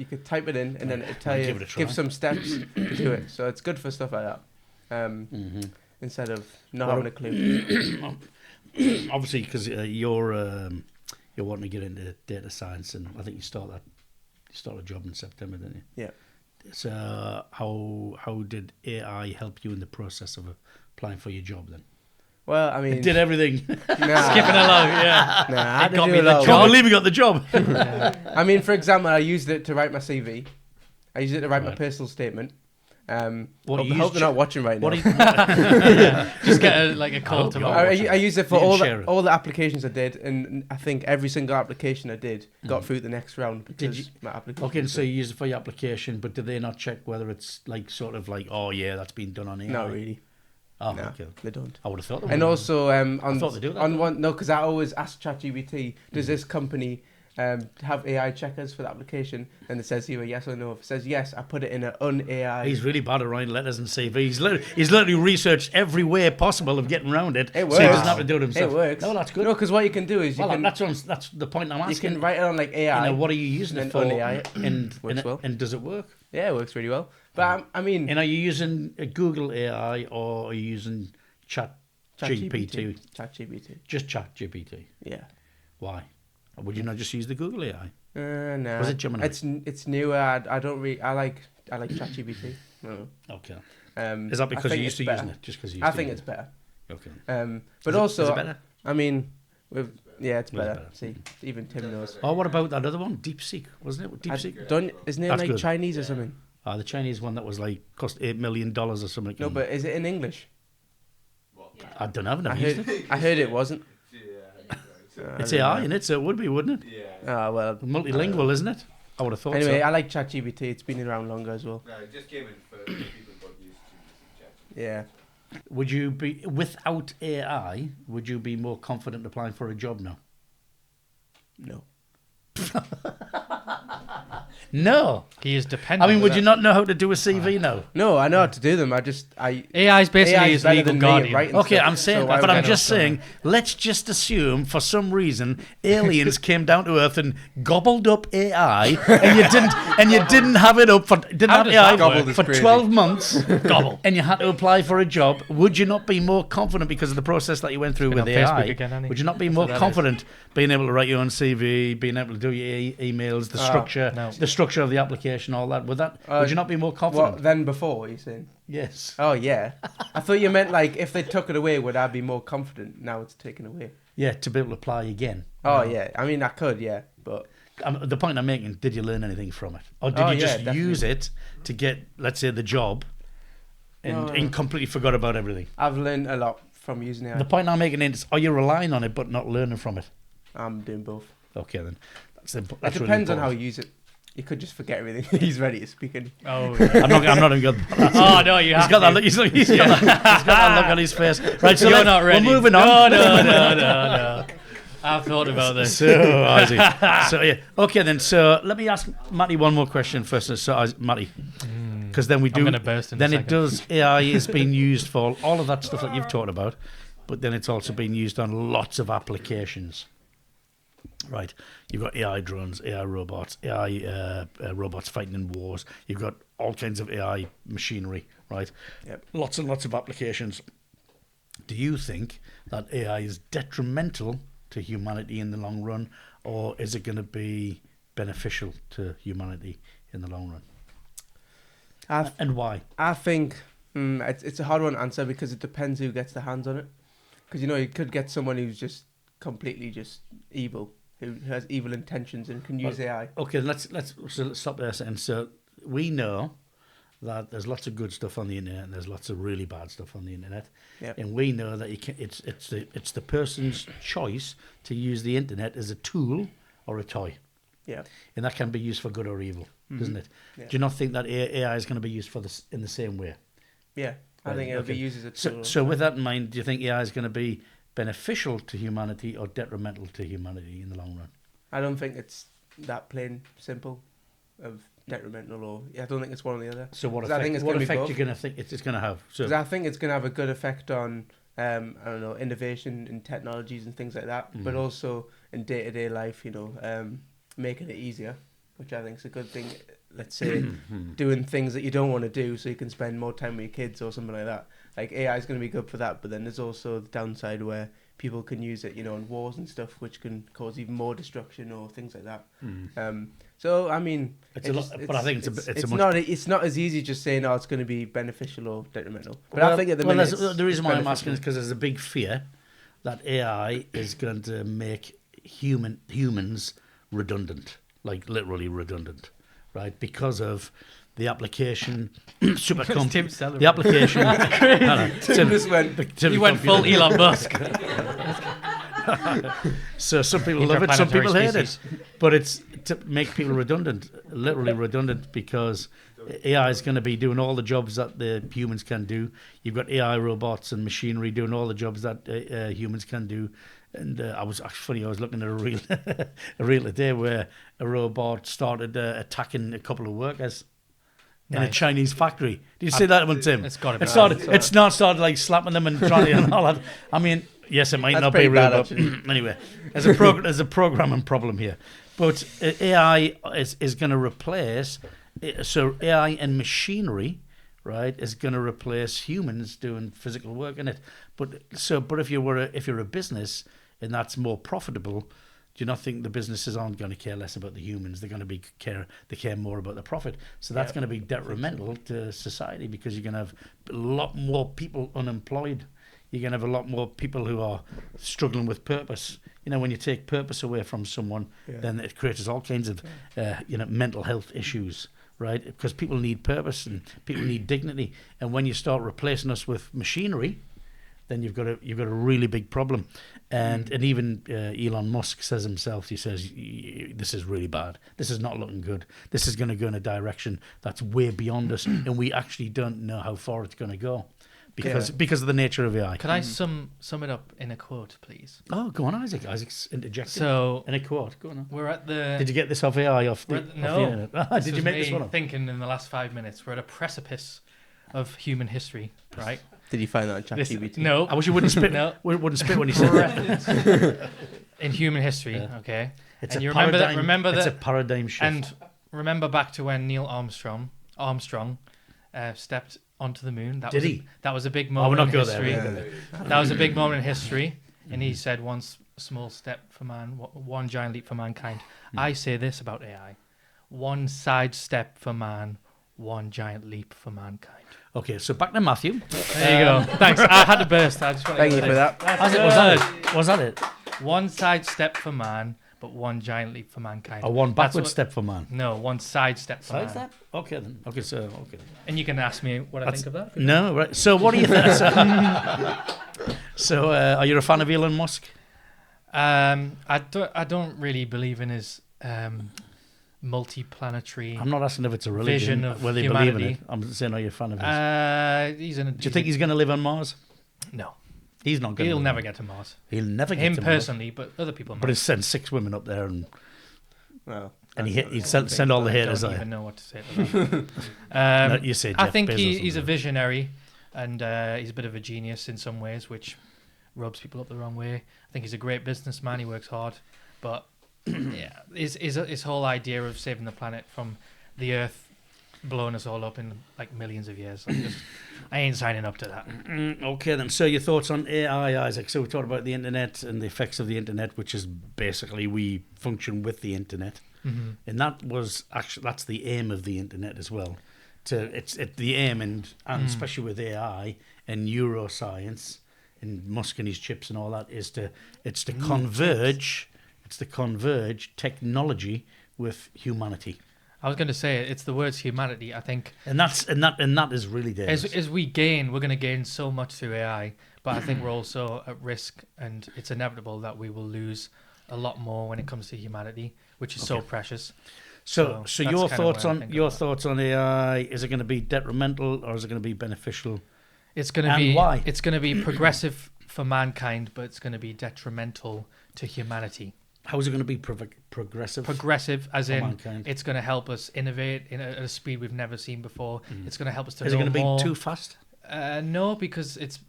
could type it in and then it'll tell I'll you, give it a try. give some steps to do it. So it's good for stuff like that. Instead of not Well, having a clue. Obviously, because you're wanting to get into data science, and I think you start a job in September, didn't you? Yeah. So how did AI help you in the process of applying for your job then? Well, I mean, It did everything. nah, Skipping along, yeah. Nah, I had to got do me a the lot of Can't work. believe you got the job. I mean, for example, I used it to write my CV. I used it to write my Right. personal statement. What, Hope you they're used not watching right now. What do you, Just get a call hope tomorrow. you are. I used it for Me and all Sharon. all the applications I did, and I think every single application I did got through the next round because you- my application. okay, was so good. you use it for your application, but do they not check whether it's like sort of like, oh yeah, that's been done on AI? Not really. Oh, No, okay. they don't. I would have thought they would. And also, on thought they do that, on though. one because I always ask ChatGPT, does this company have AI checkers for the application? And it says either yes or no. If it says yes, I put it in an un-AI. He's really bad at writing letters and CVs. He's literally researched every way possible of getting around it. It So he works. doesn't have to do it himself. It works. No, that's good. No, because what you can do is you well, can that's the point I'm you asking. can write it on like AI. You know, what are you using and it then for? un-AI it. And, Works well. and does it work? Yeah, it works really well. But I mean, And are you using a Google AI or are you using ChatGPT? ChatGPT. Just ChatGPT. Yeah. Why? Or would you not just use the Google AI? No. Was it Gemini? It's newer. I don't really. I like ChatGPT. No. Okay. I Is that because think you're used it's to better. using it? Just because you I think it's better. Okay. But Is it- also, is it better? I mean, it's Is it better. better? See, even Tim knows. Oh, what about that other one? DeepSeek, wasn't it? DeepSeek? Isn't it That's like good. Chinese or something? The Chinese one that was like cost $8 million or something. No, but is it in English? I don't know. I've I never used it. heard it wasn't. It's AI in it, so it would be, wouldn't it? Ah, well. Multilingual, isn't it? I would have thought Anyway, so. I like ChatGPT. It's been around longer as well. No, it just came in for people got used to using Yeah. Would you be without AI? Would you be more confident applying for a job now? No. No. He is I dependent. mean, would you not know how to do a CV now? No, I know how to do them. AI is basically AI is his better legal than me at guardian. writing Okay, stuff, I'm saying so that, why but would I'm I just not? saying, let's just assume for some reason aliens came down to Earth and gobbled up AI, and you didn't have it up for didn't How have does AI that Gobbled for is crazy. 12 months, Gobble. and you had to apply for a job. Would you not be more confident because of the process that you went through Been with on AI? Facebook again, hasn't he? Would you not be That's more what that confident being able to write your own CV, being able to do your emails, the structure, no. the structure of the application, all that? Would you not be more confident? What then before? You saying? Yes. Oh yeah. I thought you meant like if they took it away, would I be more confident? Now it's taken away. Yeah, to be able to apply again. Oh yeah. I mean, I could. Yeah, but The point I'm making, did you learn anything from it? Or did Oh, you yeah, just definitely. use it to get, let's say, the job and, No. and completely forgot about everything? I've learned a lot from using it. The point I'm making is, are you relying on it but not learning from it? I'm doing both. Okay, then. That's It really depends on how important. you use it. You could just forget everything. He's ready to speak. And Oh, I'm not even good. oh no, you He's have got that to. look. He's got that look on his face. Right, so You're not ready. we're moving on. No. I've thought about this. So, Isaac. So yeah. Okay, then. So let me ask Matty one more question first. So Matty, because then we do. I'm gonna burst in a Then it second. does. AI is being used for all of that stuff that you've talked about, but then it's also being used on lots of applications. Right, you've got AI drones, AI robots, AI robots fighting in wars. You've got all kinds of AI machinery, right? Yep. Lots and lots of applications. Do you think that AI is detrimental to humanity in the long run, or is it going to be beneficial to humanity in the long run? And why? I think it's a hard one to answer because it depends who gets their hands on it. Because you could get someone who's just completely just evil, who has evil intentions and can use AI. Okay, let's stop there a second. So we know that there's lots of good stuff on the internet and there's lots of really bad stuff on the internet. Yep. And we know that it's the person's choice to use the internet as a tool or a toy. Yeah. And that can be used for good or evil, doesn't it? Yeah. Do you not think that AI is going to be used for this in the same way? Yeah. I think it'll be used as a tool. So with that in mind, do you think AI is going to be beneficial to humanity or detrimental to humanity in the long run? I don't think it's that plain simple of detrimental or I don't think it's one or the other. So what 'Cause effect, I think it's what gonna be effect both. you're going to think it's going to have? So Because I think it's going to have a good effect on, I don't know, innovation in technologies and things like that, but also in day-to-day life, making it easier, which I think is a good thing. Let's say doing things that you don't want to do so you can spend more time with your kids or something like that. Like AI is going to be good for that, but then there's also the downside where people can use it, in wars and stuff, which can cause even more destruction or things like that. So I mean, It's a lot, but I think it's not as easy just saying, it's going to be beneficial or detrimental. But well, I think at the minute, the reason why I'm beneficial. asking is because there's a big fear that AI is going to make humans redundant, like literally redundant, right? Because of the application, Tim the application. Tim just went. He went full Elon Musk. So some people love it, some people hate Interplanetary it. But it's to make people redundant, literally redundant, because AI is going to be doing all the jobs that the humans can do. You've got AI robots and machinery doing all the jobs that humans can do. And I was looking at a reel, a reel today where a robot started attacking a couple of workers in a Chinese factory. Did you see that one, Tim? It's got to be. It's not started like slapping them and trying and all that. I mean, yes, it might That's not be pretty real, bad, but anyway, there's a programming problem here. But AI is going to replace, so AI and machinery, right, is going to replace humans doing physical work in it. But if you're a business and that's more profitable, do you not think the businesses aren't going to care less about the humans? They're going to care more about the profit. So that's going to be detrimental to society because you're going to have a lot more people unemployed. You're going to have a lot more people who are struggling with purpose. When you take purpose away from someone, then it creates all kinds of mental health issues, right? Because people need purpose and people need dignity. And when you start replacing us with machinery, then you've got a really big problem. And even Elon Musk says himself, he says, this is really bad. This is not looking good. This is going to go in a direction that's way beyond us, and we actually don't know how far it's going to go because of the nature of AI. Can I sum it up in a quote, please? Oh, go on, Isaac. Isaac's interjecting. So in a quote. Go on. we're at the. Did you get this off AI off the internet? Did you make this one up? Thinking in the last 5 minutes, we're at a precipice of human history, right? Did you find that on ChatGPT? No. I wish you wouldn't spit. No. Wouldn't spit when you said that. In human history, okay. It's and a you paradigm. remember that. It's a paradigm shift. And remember back to when Neil Armstrong stepped onto the moon. Did he? That was a big we'll moment not in go history. there. That was a big moment in history, and he said, "One small step for man, one giant leap for mankind." I say this about AI: one side step for man, one giant leap for mankind. Okay, so back to Matthew. There you go. Thanks. I had to burst. I just Thank you for that. Was that it? One side step for man, but one giant leap for mankind. A one backward step for man. No, one side step for man. Side step? Okay then. Okay. And you can ask me what I think of that. No, right. So what do you think? So are you a fan of Elon Musk? I don't really believe in his multi-planetary. I'm not asking if it's a religion, vision of whether you humanity. believe in it. I'm saying, are you a fan of his? Do Do you think he's going to live on Mars? No. He's not going. He'll never get to Mars. He'll never get Him to Mars. personally, but other people might. But he's sent 6 women up there, and Well, he'd send all the haters I don't there. even know what to say to that. No, you say I Jeff think Bezos he's a or visionary, and he's a bit of a genius in some ways, which rubs people up the wrong way. I think he's a great businessman. He works hard, but yeah, his whole idea of saving the planet from the Earth blowing us all up in like millions of years. I ain't signing up to that. Okay then. So your thoughts on AI, Isaac? So we talked about the internet and the effects of the internet, which is basically we function with the internet, and that's the aim of the internet as well. It's the aim and especially with AI and neuroscience and Musk and his chips and all that is to converge technology with humanity. I was going to say it's the words humanity. I think, and that is really dangerous. as we gain, we're going to gain so much through AI, but I think we're also at risk, and it's inevitable that we will lose a lot more when it comes to humanity, which is so precious. So that's your kinda thoughts where I on think your about it. thoughts on AI? Is it going to be detrimental or is it going to be beneficial? It's going to And be why? It's going to be progressive for mankind, but it's going to be detrimental to humanity. How is it going to be progressive? Progressive, as For in mankind. it's going to help us innovate at a speed we've never seen before. It's going to help us to Is it know going to be more. too fast? No, because its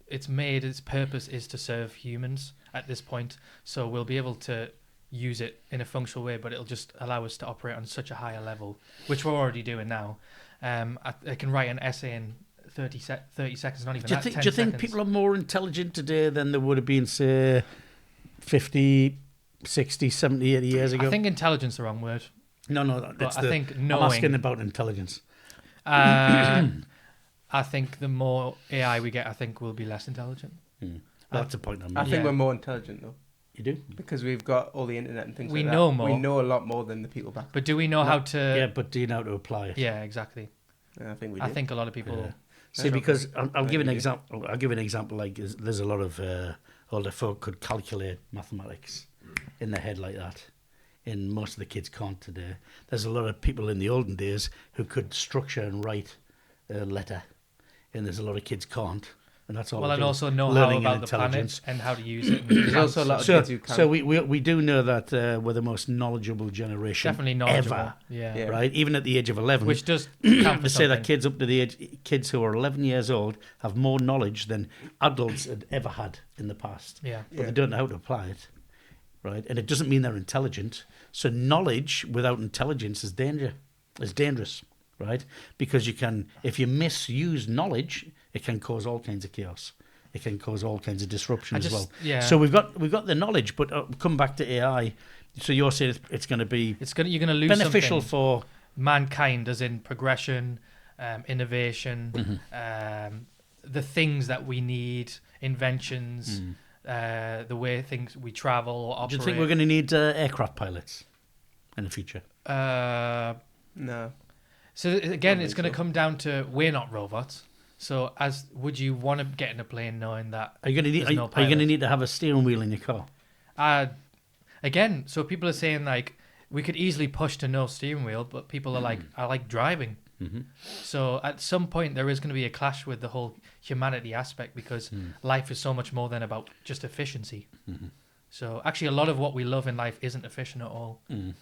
purpose is to serve humans at this point. So we'll be able to use it in a functional way, but it'll just allow us to operate on such a higher level, which we're already doing now. I can write an essay in 30 seconds, not even Do you that. think, 10 do you think seconds. people are more intelligent today than they would have been, say, 50, 60, 70, 80 years ago? I think intelligence is the wrong word. No, But I think I'm knowing. asking about intelligence. I think the more AI we get, I think we'll be less intelligent. That's the point I'm I making. think Yeah. we're more intelligent though, You do? because we've got all the internet and things We like that. know more. We know a lot more than the people back. But do we know how to? Yeah, but do you know how to apply it? Yeah, exactly. I think we do. I think a lot of people. Yeah. See, That's because I'll give an you do. example. I'll give an example. Like, there's a lot of older folk could calculate mathematics in their head like that, and most of the kids can't today. There's a lot of people in the olden days who could structure and write a letter, and there's a lot of kids can't, and that's all. Well, they and do, also know how learning about and the planet intelligence. and how to use it. There's also a lot of So, kids who can't. so we do know that we're the most knowledgeable generation Definitely knowledgeable. ever, Yeah. Yeah. right? Even at the age of 11, Which does count for to say that something. kids up to the age, kids who are 11 years old have more knowledge than adults had ever had in the past. Yeah. But they don't know how to apply it, right? And it doesn't mean they're intelligent. So knowledge without intelligence is dangerous, right? Because you can, if you misuse knowledge, it can cause all kinds of chaos. It can cause all kinds of disruption as well. Yeah. So we've got the knowledge, but come back to AI. So you're saying it's going to be you're going to lose beneficial something. for Mankind, as in progression, innovation, the things that we need, inventions, the way we travel or operate. Do you think we're going to need aircraft pilots in the future? No. So again, Don't it's think going to so. come down to we're not robots. So would you want to get in a plane knowing that Are you going to need? there's no Are you going to pilot? need to have a steering wheel in your car? Again, so people are saying like we could easily push to no steering wheel, but people are like, I like driving. Mm-hmm. So at some point there is going to be a clash with the whole humanity aspect because life is so much more than about just efficiency. So actually a lot of what we love in life isn't efficient at all.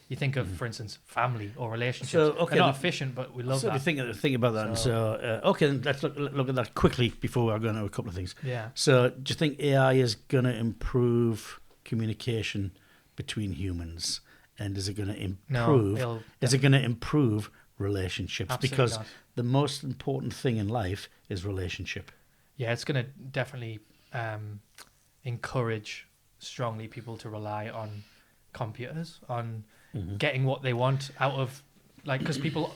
You think of, for instance, family or relationships. So, okay, They're not efficient, but we love So that. think about that. Okay, then let's look at that quickly before I go into a couple of things. Yeah. So do you think AI is going to improve communication between humans, and is it going to improve? it'll is it going to improve relationships? Absolutely Because not. the most important thing in life is relationship. Yeah, it's going to definitely encourage strongly people to rely on computers, on getting what they want out of, like, because people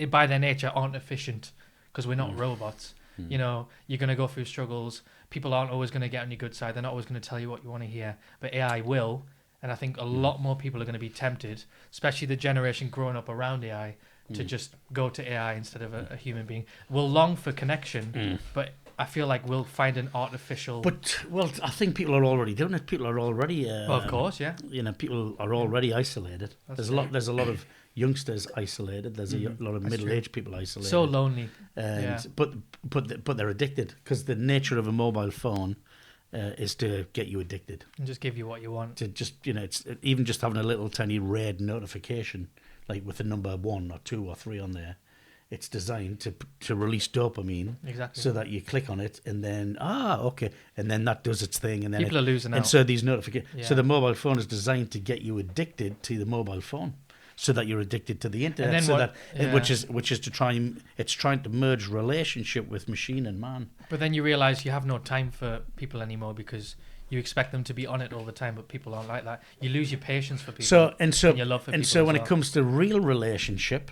by their nature aren't efficient because we're not robots. You know, you're going to go through struggles. People aren't always going to get on your good side. They're not always going to tell you what you want to hear. But AI will. And I think a lot more people are going to be tempted, especially the generation growing up around AI, to just go to AI instead of a human being. We'll long for connection, but I feel like we'll find an artificial... But, well, I think people are already doing it. People are already... Well, of course, yeah. You know, people are already isolated. That's There's a lot of youngsters isolated. There's a lot of middle-aged people isolated. So lonely. And Yeah. but they're addicted because the nature of a mobile phone is to get you addicted. And just give you what you want. To just, you know, it's even just having a little tiny red notification, like with the number 1 or 2 or 3 on there. It's designed to release dopamine, Exactly. so that you click on it and then okay, and then that does its thing, and then People are losing and out. so these notifications. Yeah. So the mobile phone is designed to get you addicted to the mobile phone, so that you're addicted to the internet. then So what- that yeah. which is to try and it's trying to merge relationship with machine and man. But then you realize you have no time for people anymore because you expect them to be on it all the time, but people aren't like that. You lose your patience for people. So and your love for and people so as when well. it comes to real relationship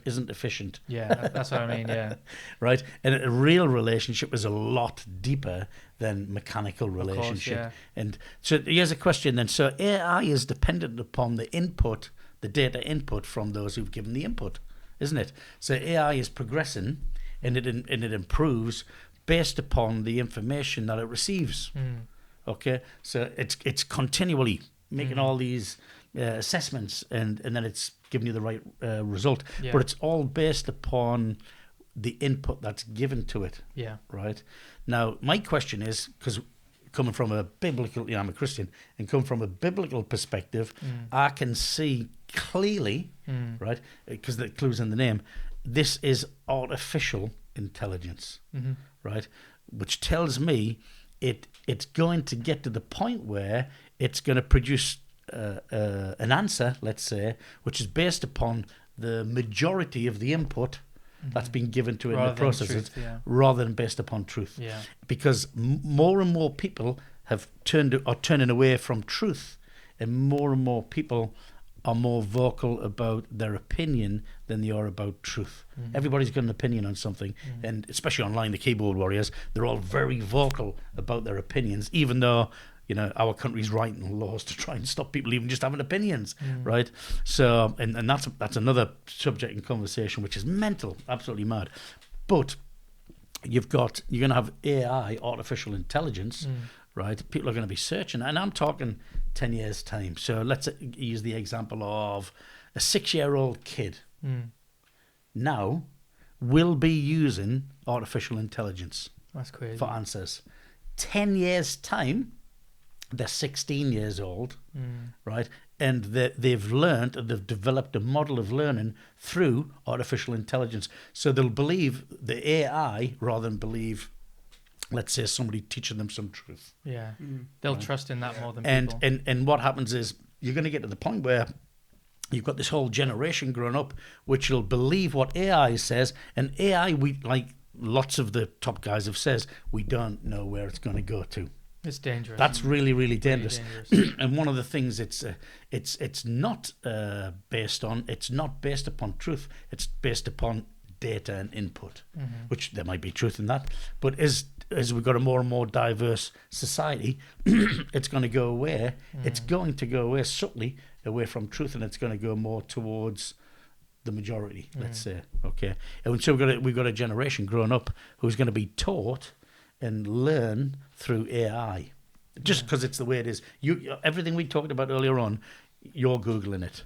isn't efficient, Yeah, that's what I mean, yeah. right? And a real relationship is a lot deeper than mechanical course, relationship. yeah. And so here's a question then. So AI is dependent upon the input the data input from those who've given the input, isn't it? So AI is progressing, and it improves based upon the information that it receives. Okay, so it's continually making all these assessments, and then it's giving you the right result. Yeah. But it's all based upon the input that's given to it. Yeah. Right. Now, my question is, because coming from a biblical, I'm a Christian, and come from a biblical perspective, I can see clearly, right, because the clue's in the name, this is artificial intelligence, right, which tells me it's going to get to the point where it's going to produce an answer, let's say, which is based upon the majority of the input that's been given to it in the processes, rather than based upon truth. Yeah. Because more and more people are turning away from truth, and more people are more vocal about their opinion than they are about truth. Everybody's got an opinion on something, and especially online, the keyboard warriors, they're all very vocal about their opinions, even though our country's writing laws to try and stop people even just having opinions, right? So, and that's another subject in conversation, which is mental, absolutely mad. But you're going to have AI, artificial intelligence, right? People are going to be searching, and I'm talking 10 years' time. So let's use the example of a 6-year-old kid now will be using artificial intelligence That's crazy. for answers. 10 years' time, they're 16 years old, right? And they've learned, and they've developed a model of learning through artificial intelligence. So they'll believe the AI rather than believe, let's say, somebody teaching them some truth. Yeah. They'll trust in that more than people. And what happens is you're going to get to the point where you've got this whole generation growing up which will believe what AI says, and AI, we, like lots of the top guys have says, we don't know where it's going to go to. It's dangerous. That's really, really dangerous. Really dangerous. And one of the things it's not based on, it's not based upon truth. It's based upon data and input, which there might be truth in that. But as we've got a more and more diverse society, it's going to go away. It's going to go away subtly away from truth, and it's going to go more towards the majority, let's say. Okay, and so we've got a generation growing up who's going to be taught and learn through AI, just because it's the way it is. Everything we talked about earlier on, you're Googling it.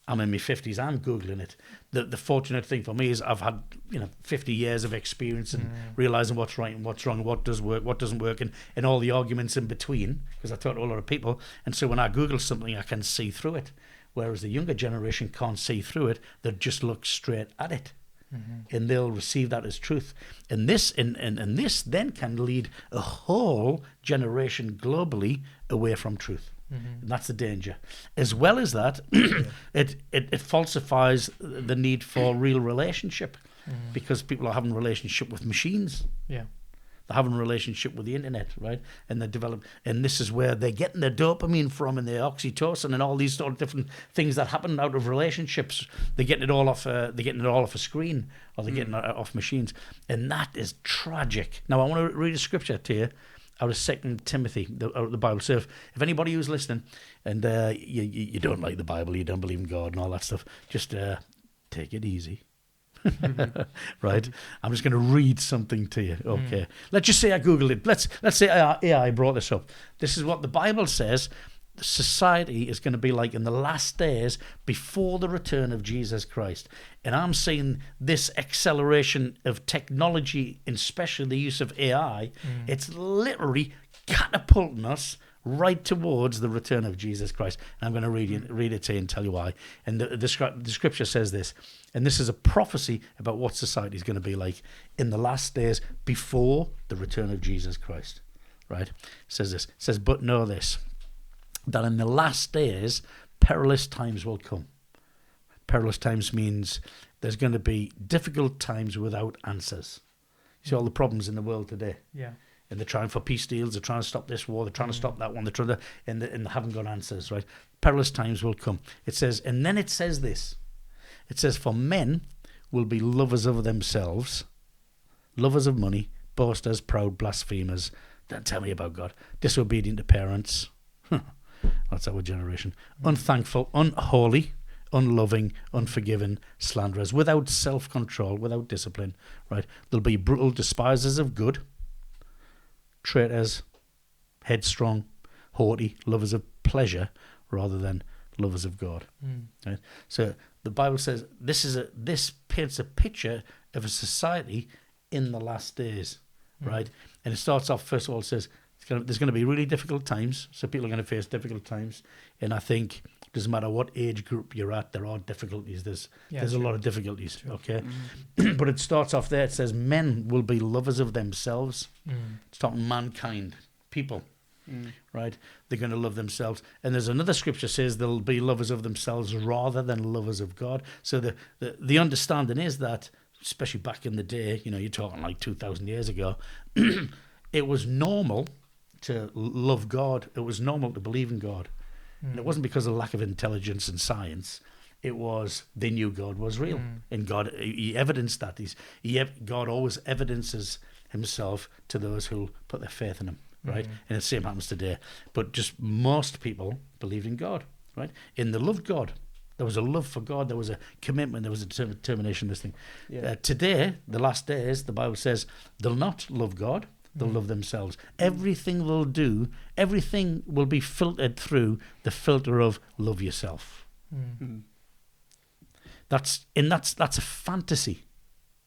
I'm in my 50s, I'm Googling it. The fortunate thing for me is I've had 50 years of experience and realising what's right and what's wrong, what does work, what doesn't work, and all the arguments in between, because I talk to a lot of people, and so when I Google something, I can see through it, whereas the younger generation can't see through it, they just look straight at it. And they'll receive that as truth, and this then can lead a whole generation globally away from truth, and that's the danger. As well as that, it falsifies the need for real relationship, because people are having a relationship with machines. Yeah. They're having a relationship with the internet, right? And and this is where they're getting their dopamine from, and their oxytocin, and all these sort of different things that happen out of relationships. They're getting it all off. They're getting it all off a screen, or they're getting it off machines, and that is tragic. Now, I want to read a scripture to you out of 2 Timothy, out of the Bible. So, if anybody who's listening and you don't like the Bible, you don't believe in God and all that stuff, just take it easy. Right, I'm just going to read something to you. Okay, let's just say I googled it. Let's say AI brought this up. This is what the Bible says society is going to be like in the last days before the return of Jesus Christ. And I'm seeing this acceleration of technology, and especially the use of AI. It's literally catapulting us right towards the return of Jesus Christ. And I'm going to read it to you and tell you why. And the scripture says this, and this is a prophecy about what society is going to be like in the last days before the return of Jesus Christ. Right? It says this. It says, but know this, that in the last days, perilous times will come. Perilous times means there's going to be difficult times without answers. You see all the problems in the world today. Yeah. And they're trying for peace deals, they're trying to stop this war, they're trying to stop that one, they're trying to, and they haven't got answers, right? Perilous times will come. It says, and then it says this. It says, for men will be lovers of themselves, lovers of money, boasters, proud, blasphemers. Don't tell me about God. Disobedient to parents. I'll That's our generation. Unthankful, unholy, unloving, unforgiving, slanderers, without self-control, without discipline, right? There'll be brutal despisers of good, traitors, headstrong, haughty, lovers of pleasure rather than lovers of God. Right? So the Bible says this paints a picture of a society in the last days, right? And it starts off, first of all, it says there's going to be really difficult times. So people are going to face difficult times. And I think it doesn't matter what age group you're at, there are difficulties. There's a lot of difficulties, okay? But it starts off there. It says men will be lovers of themselves. It's talking mankind, people, right? They're going to love themselves. And there's another scripture says they'll be lovers of themselves rather than lovers of God. So the understanding is that, especially back in the day, you're talking like 2,000 years ago, it was normal to love God. It was normal to believe in God. And it wasn't because of lack of intelligence and science. It was they knew God was real. And God, he evidenced that. God always evidences himself to those who put their faith in him, right? And the same happens today. But just most people believed in God, right? And they loved God. There was a love for God. There was a commitment. There was a determination. This thing. Yeah. Today, the last days, the Bible says they'll not love God. They'll love themselves. Everything they'll do, everything will be filtered through the filter of love yourself. That's a fantasy.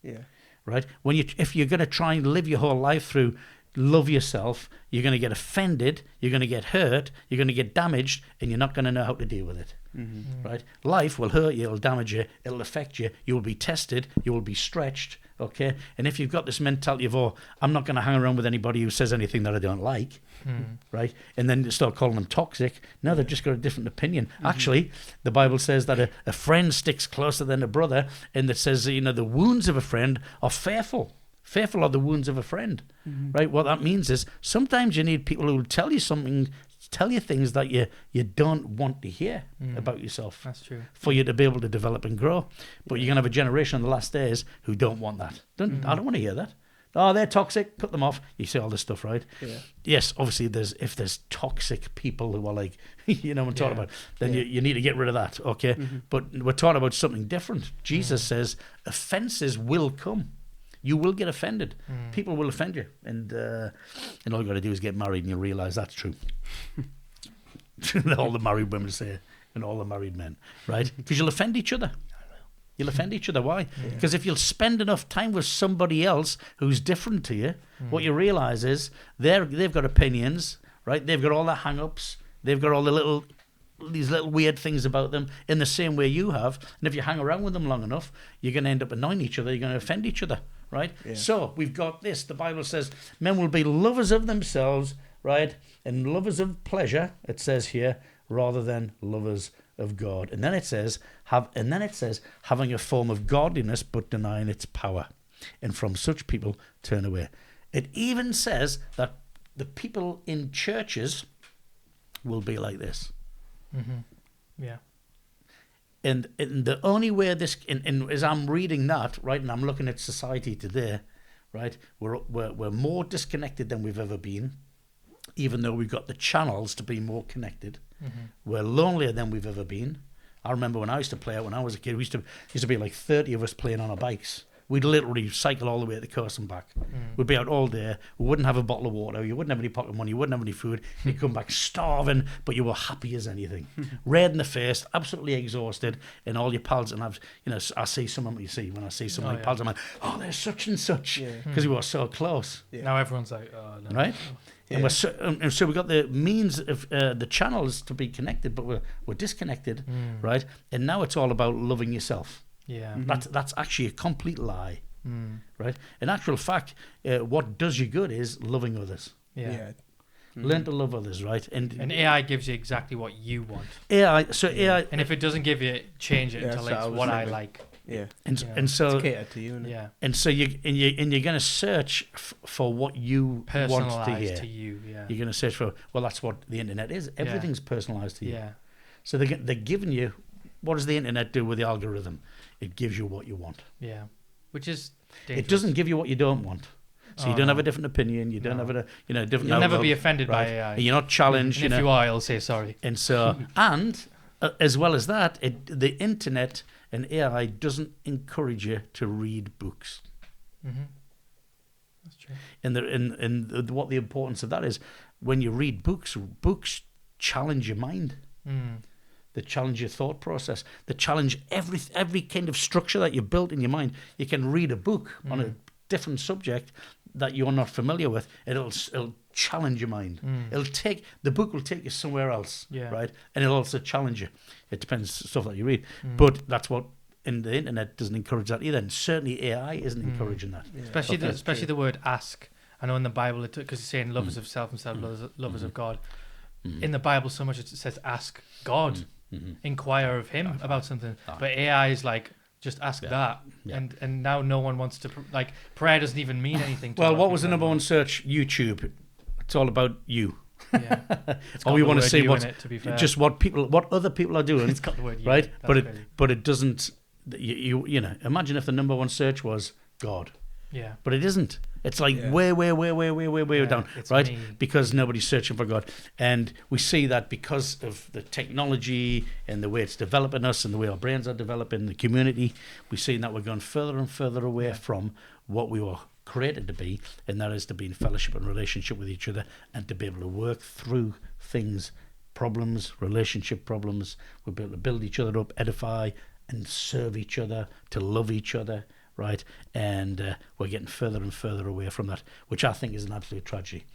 Yeah. Right? If you're going to try and live your whole life through love yourself, you're going to get offended, you're going to get hurt, you're going to get damaged, and you're not going to know how to deal with it. Right? Life will hurt you, it'll damage you, it'll affect you, you will be tested, you will be stretched, okay? And if you've got this mentality of, I'm not going to hang around with anybody who says anything that I don't like, right? And then you start calling them toxic. No, they've just got a different opinion. Actually, the Bible says that a friend sticks closer than a brother, and it says, the wounds of a friend are fearful. Fearful are the wounds of a friend, right? What that means is sometimes you need people who will tell you something, tell you things that you don't want to hear about yourself. That's true. For you to be able to develop and grow. But you're going to have a generation in the last days who don't want that. I don't want to hear that. Oh, they're toxic, cut them off. You say all this stuff, right? Yeah. Yes, obviously if there's toxic people who are like, what I'm talking about, then you need to get rid of that, okay? But we're talking about something different. Jesus says offenses will come. You will get offended. People will offend you. And all you got to do is get married and you realise that's true. All the married women say, and all the married men, right? Because you'll offend each other. You'll offend each other. Why? Because if you'll spend enough time with somebody else who's different to you, what you realise is they've got opinions, right? They've got all their hang-ups. They've got all these little weird things about them in the same way you have. And if you hang around with them long enough, you're going to end up annoying each other. You're going to offend each other, right? Yeah. So we've got this. The Bible says men will be lovers of themselves, right? And lovers of pleasure, it says here, rather than lovers of God. And then it says, having a form of godliness but denying its power. And from such people turn away. It even says that the people in churches will be like this. Yeah. And the only way this, and as I'm reading that, right, and I'm looking at society today, right, we're more disconnected than we've ever been, even though we've got the channels to be more connected. We're lonelier than we've ever been. I remember when I used to play out when I was a kid, we used to be like 30 of us playing on our bikes. We'd literally cycle all the way to the coast and back. We'd be out all day. We wouldn't have a bottle of water. You wouldn't have any pocket money. You wouldn't have any food. You'd come back starving, but you were happy as anything. Red in the face, absolutely exhausted, and all your pals. And I see some of them. You see when I see some of my pals, I'm like, oh, they're such and such, because we were so close. Yeah. Now everyone's like, oh no. Right. Yeah. And so we've got the means of the channels to be connected, but we're disconnected, right? And now it's all about loving yourself. Yeah, that's actually a complete lie, right? In actual fact, what does you good is loving others. Yeah. Learn to love others, right? And AI gives you exactly what you want. AI, and if it doesn't give you, change it until it's what I like. Yeah, and so it's catered to you. Yeah, and so you're going to search for what you want to hear. To you, yeah. You're going to search for. Well, that's what the internet is. Everything's personalized to you. Yeah. So they're giving you. What does the internet do with the algorithm? It gives you what you want. Yeah, which is dangerous. It doesn't give you what you don't want. So you don't have a different opinion. You don't have a different. You'll never outlook, be offended by right? AI. And you're not challenged. And if you are, I'll say sorry. And so, as well as that, the internet and AI doesn't encourage you to read books. Mm-hmm. That's true. And what the importance of that is, when you read books challenge your mind. They challenge your thought process. They challenge every kind of structure that you've built in your mind. You can read a book on a different subject that you're not familiar with. It'll challenge your mind. The book will take you somewhere else, right? And it'll also challenge you. It depends stuff that you read, but that's what. And the internet doesn't encourage that either, and certainly AI isn't encouraging that. Yeah. Especially the word ask. I know in the Bible, because it's saying lovers of self instead of lovers of God. In the Bible, so much it says ask God, inquire of Him about something. But AI is like, just ask that. Yeah. And now no one wants to, prayer doesn't even mean anything. Well, what was the number one search? YouTube. It's all about you. Yeah. Or we want to see what other people are doing. It's got the word you, right? But it doesn't. You know, imagine if the number one search was God. Yeah. But it isn't. It's like way down, right? Me. Because nobody's searching for God. And we see that because of the technology and the way it's developing us and the way our brains are developing, the community, we're seeing that we're going further and further away from what we were created to be, and that is to be in fellowship and relationship with each other and to be able to work through things, problems, relationship problems. We'll be able to build each other up, edify, and serve each other, to love each other, right? And we're getting further and further away from that, which I think is an absolute tragedy.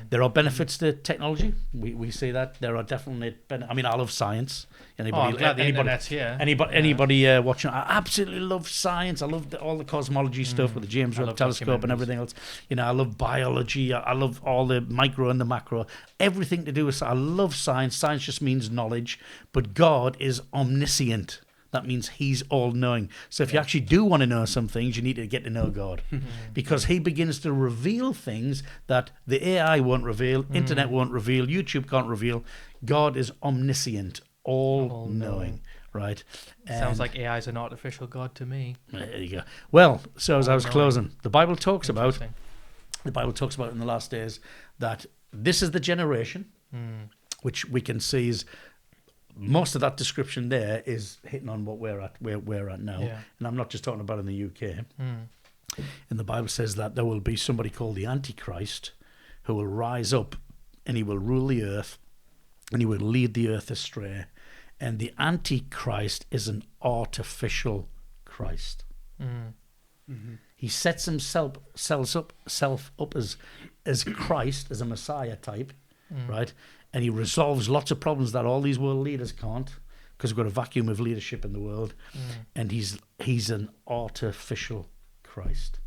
There are benefits to technology. We see that. There are definitely I mean, I love science. I'm glad the internet's here. Anybody watching, I absolutely love science. I love all the cosmology stuff with the James Webb Telescope and everything else. You know, I love biology. I love all the micro and the macro. Everything to do with, I love science. Science just means knowledge. But God is omniscient. That means He's all-knowing. So if you actually do want to know some things, you need to get to know God. Because He begins to reveal things that the AI won't reveal, internet won't reveal, YouTube can't reveal. God is omniscient, all-knowing, right? Sounds like AI is an artificial God to me. There you go. Well, so as I was closing, the Bible talks about in the last days that this is the generation, which we can see is... Most of that description there is hitting on what we're at now. Yeah. And I'm not just talking about in the UK. And the Bible says that there will be somebody called the Antichrist who will rise up and he will rule the earth and he will lead the earth astray. And the Antichrist is an artificial Christ. He sets himself up as Christ, as a Messiah type, right? And he resolves lots of problems that all these world leaders can't, because we've got a vacuum of leadership in the world. And he's an artificial Christ.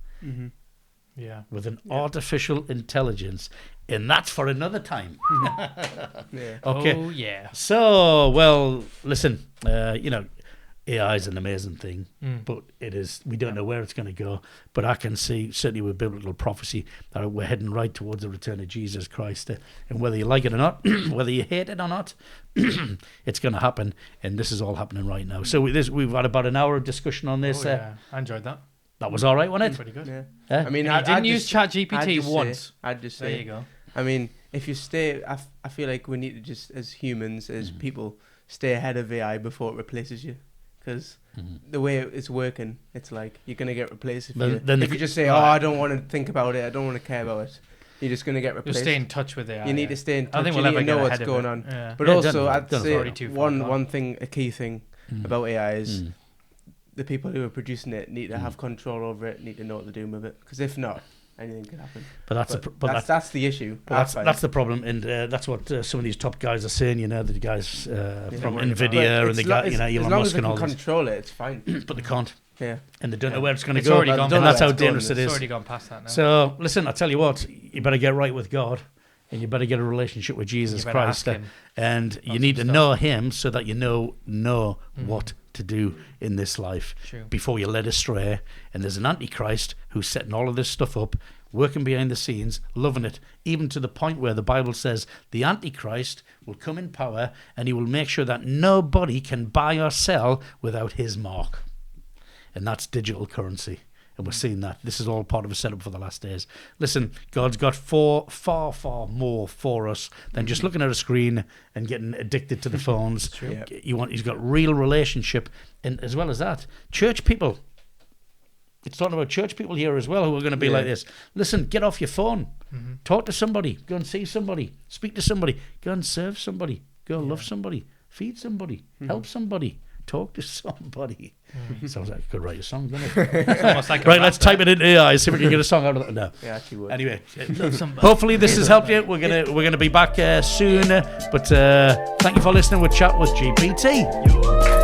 Yeah. With an artificial intelligence. And that's for another time. Yeah. Okay. Oh, yeah. So, well, listen, AI is an amazing thing, but we don't know where it's going to go. But I can see, certainly with biblical prophecy, that we're heading right towards the return of Jesus Christ. And whether you like it or not, whether you hate it or not, it's going to happen. And this is all happening right now. So we've had about an hour of discussion on this. I enjoyed that. That was all right, wasn't it? Pretty good. Yeah. I mean, I didn't use ChatGPT once. I'd just say, there you go. I mean, if you stay, I feel like we need to just, as humans, as people, stay ahead of AI before it replaces you. Because the way it's working, it's like you're going to get replaced if you just say, I don't want to think about it, I don't want to care about it. You're just going to get replaced. You'll stay in touch with AI. You need to stay in touch. I think you we'll need to never know get what's going on. Yeah. But also, I'd say one thing, a key thing about AI is the people who are producing it need to have control over it, need to know what they're doing with it. Because if not, anything can happen. That's the issue. That's the problem, and that's what some of these top guys are saying. You know, the guys from Nvidia and the guy, Elon Musk and all this. As long as they can control it, it's fine. But they can't. Yeah. And they don't know where it's going to It's go. already gone. And that's how dangerous it is. It's already gone past that now. So listen, I tell you what, you better get right with God, and you better get a relationship with Jesus Christ, and you need to know Him so that you know what to do in this life before you're led astray. And there's an Antichrist who's setting all of this stuff up, working behind the scenes, loving it, even to the point where the Bible says the Antichrist will come in power and he will make sure that nobody can buy or sell without his mark. And that's digital currency. And we're seeing that. This is all part of a setup for the last days. Listen, God's got far, far more for us than just looking at a screen and getting addicted to the phones. Yeah. He's got real relationship. And as well as that, church people. It's talking about church people here as well who are going to be like this. Listen, get off your phone. Talk to somebody. Go and see somebody. Speak to somebody. Go and serve somebody. Go and love somebody. Feed somebody. Help somebody. Talk to somebody. Sounds like I could write a song, doesn't it? It's almost like a Right, rap let's type it into AI, see if we can get a song out of that. No. Yeah, actually would. Anyway, hopefully this has helped you. We're gonna be back soon. But thank you for listening. We'll chat with GPT.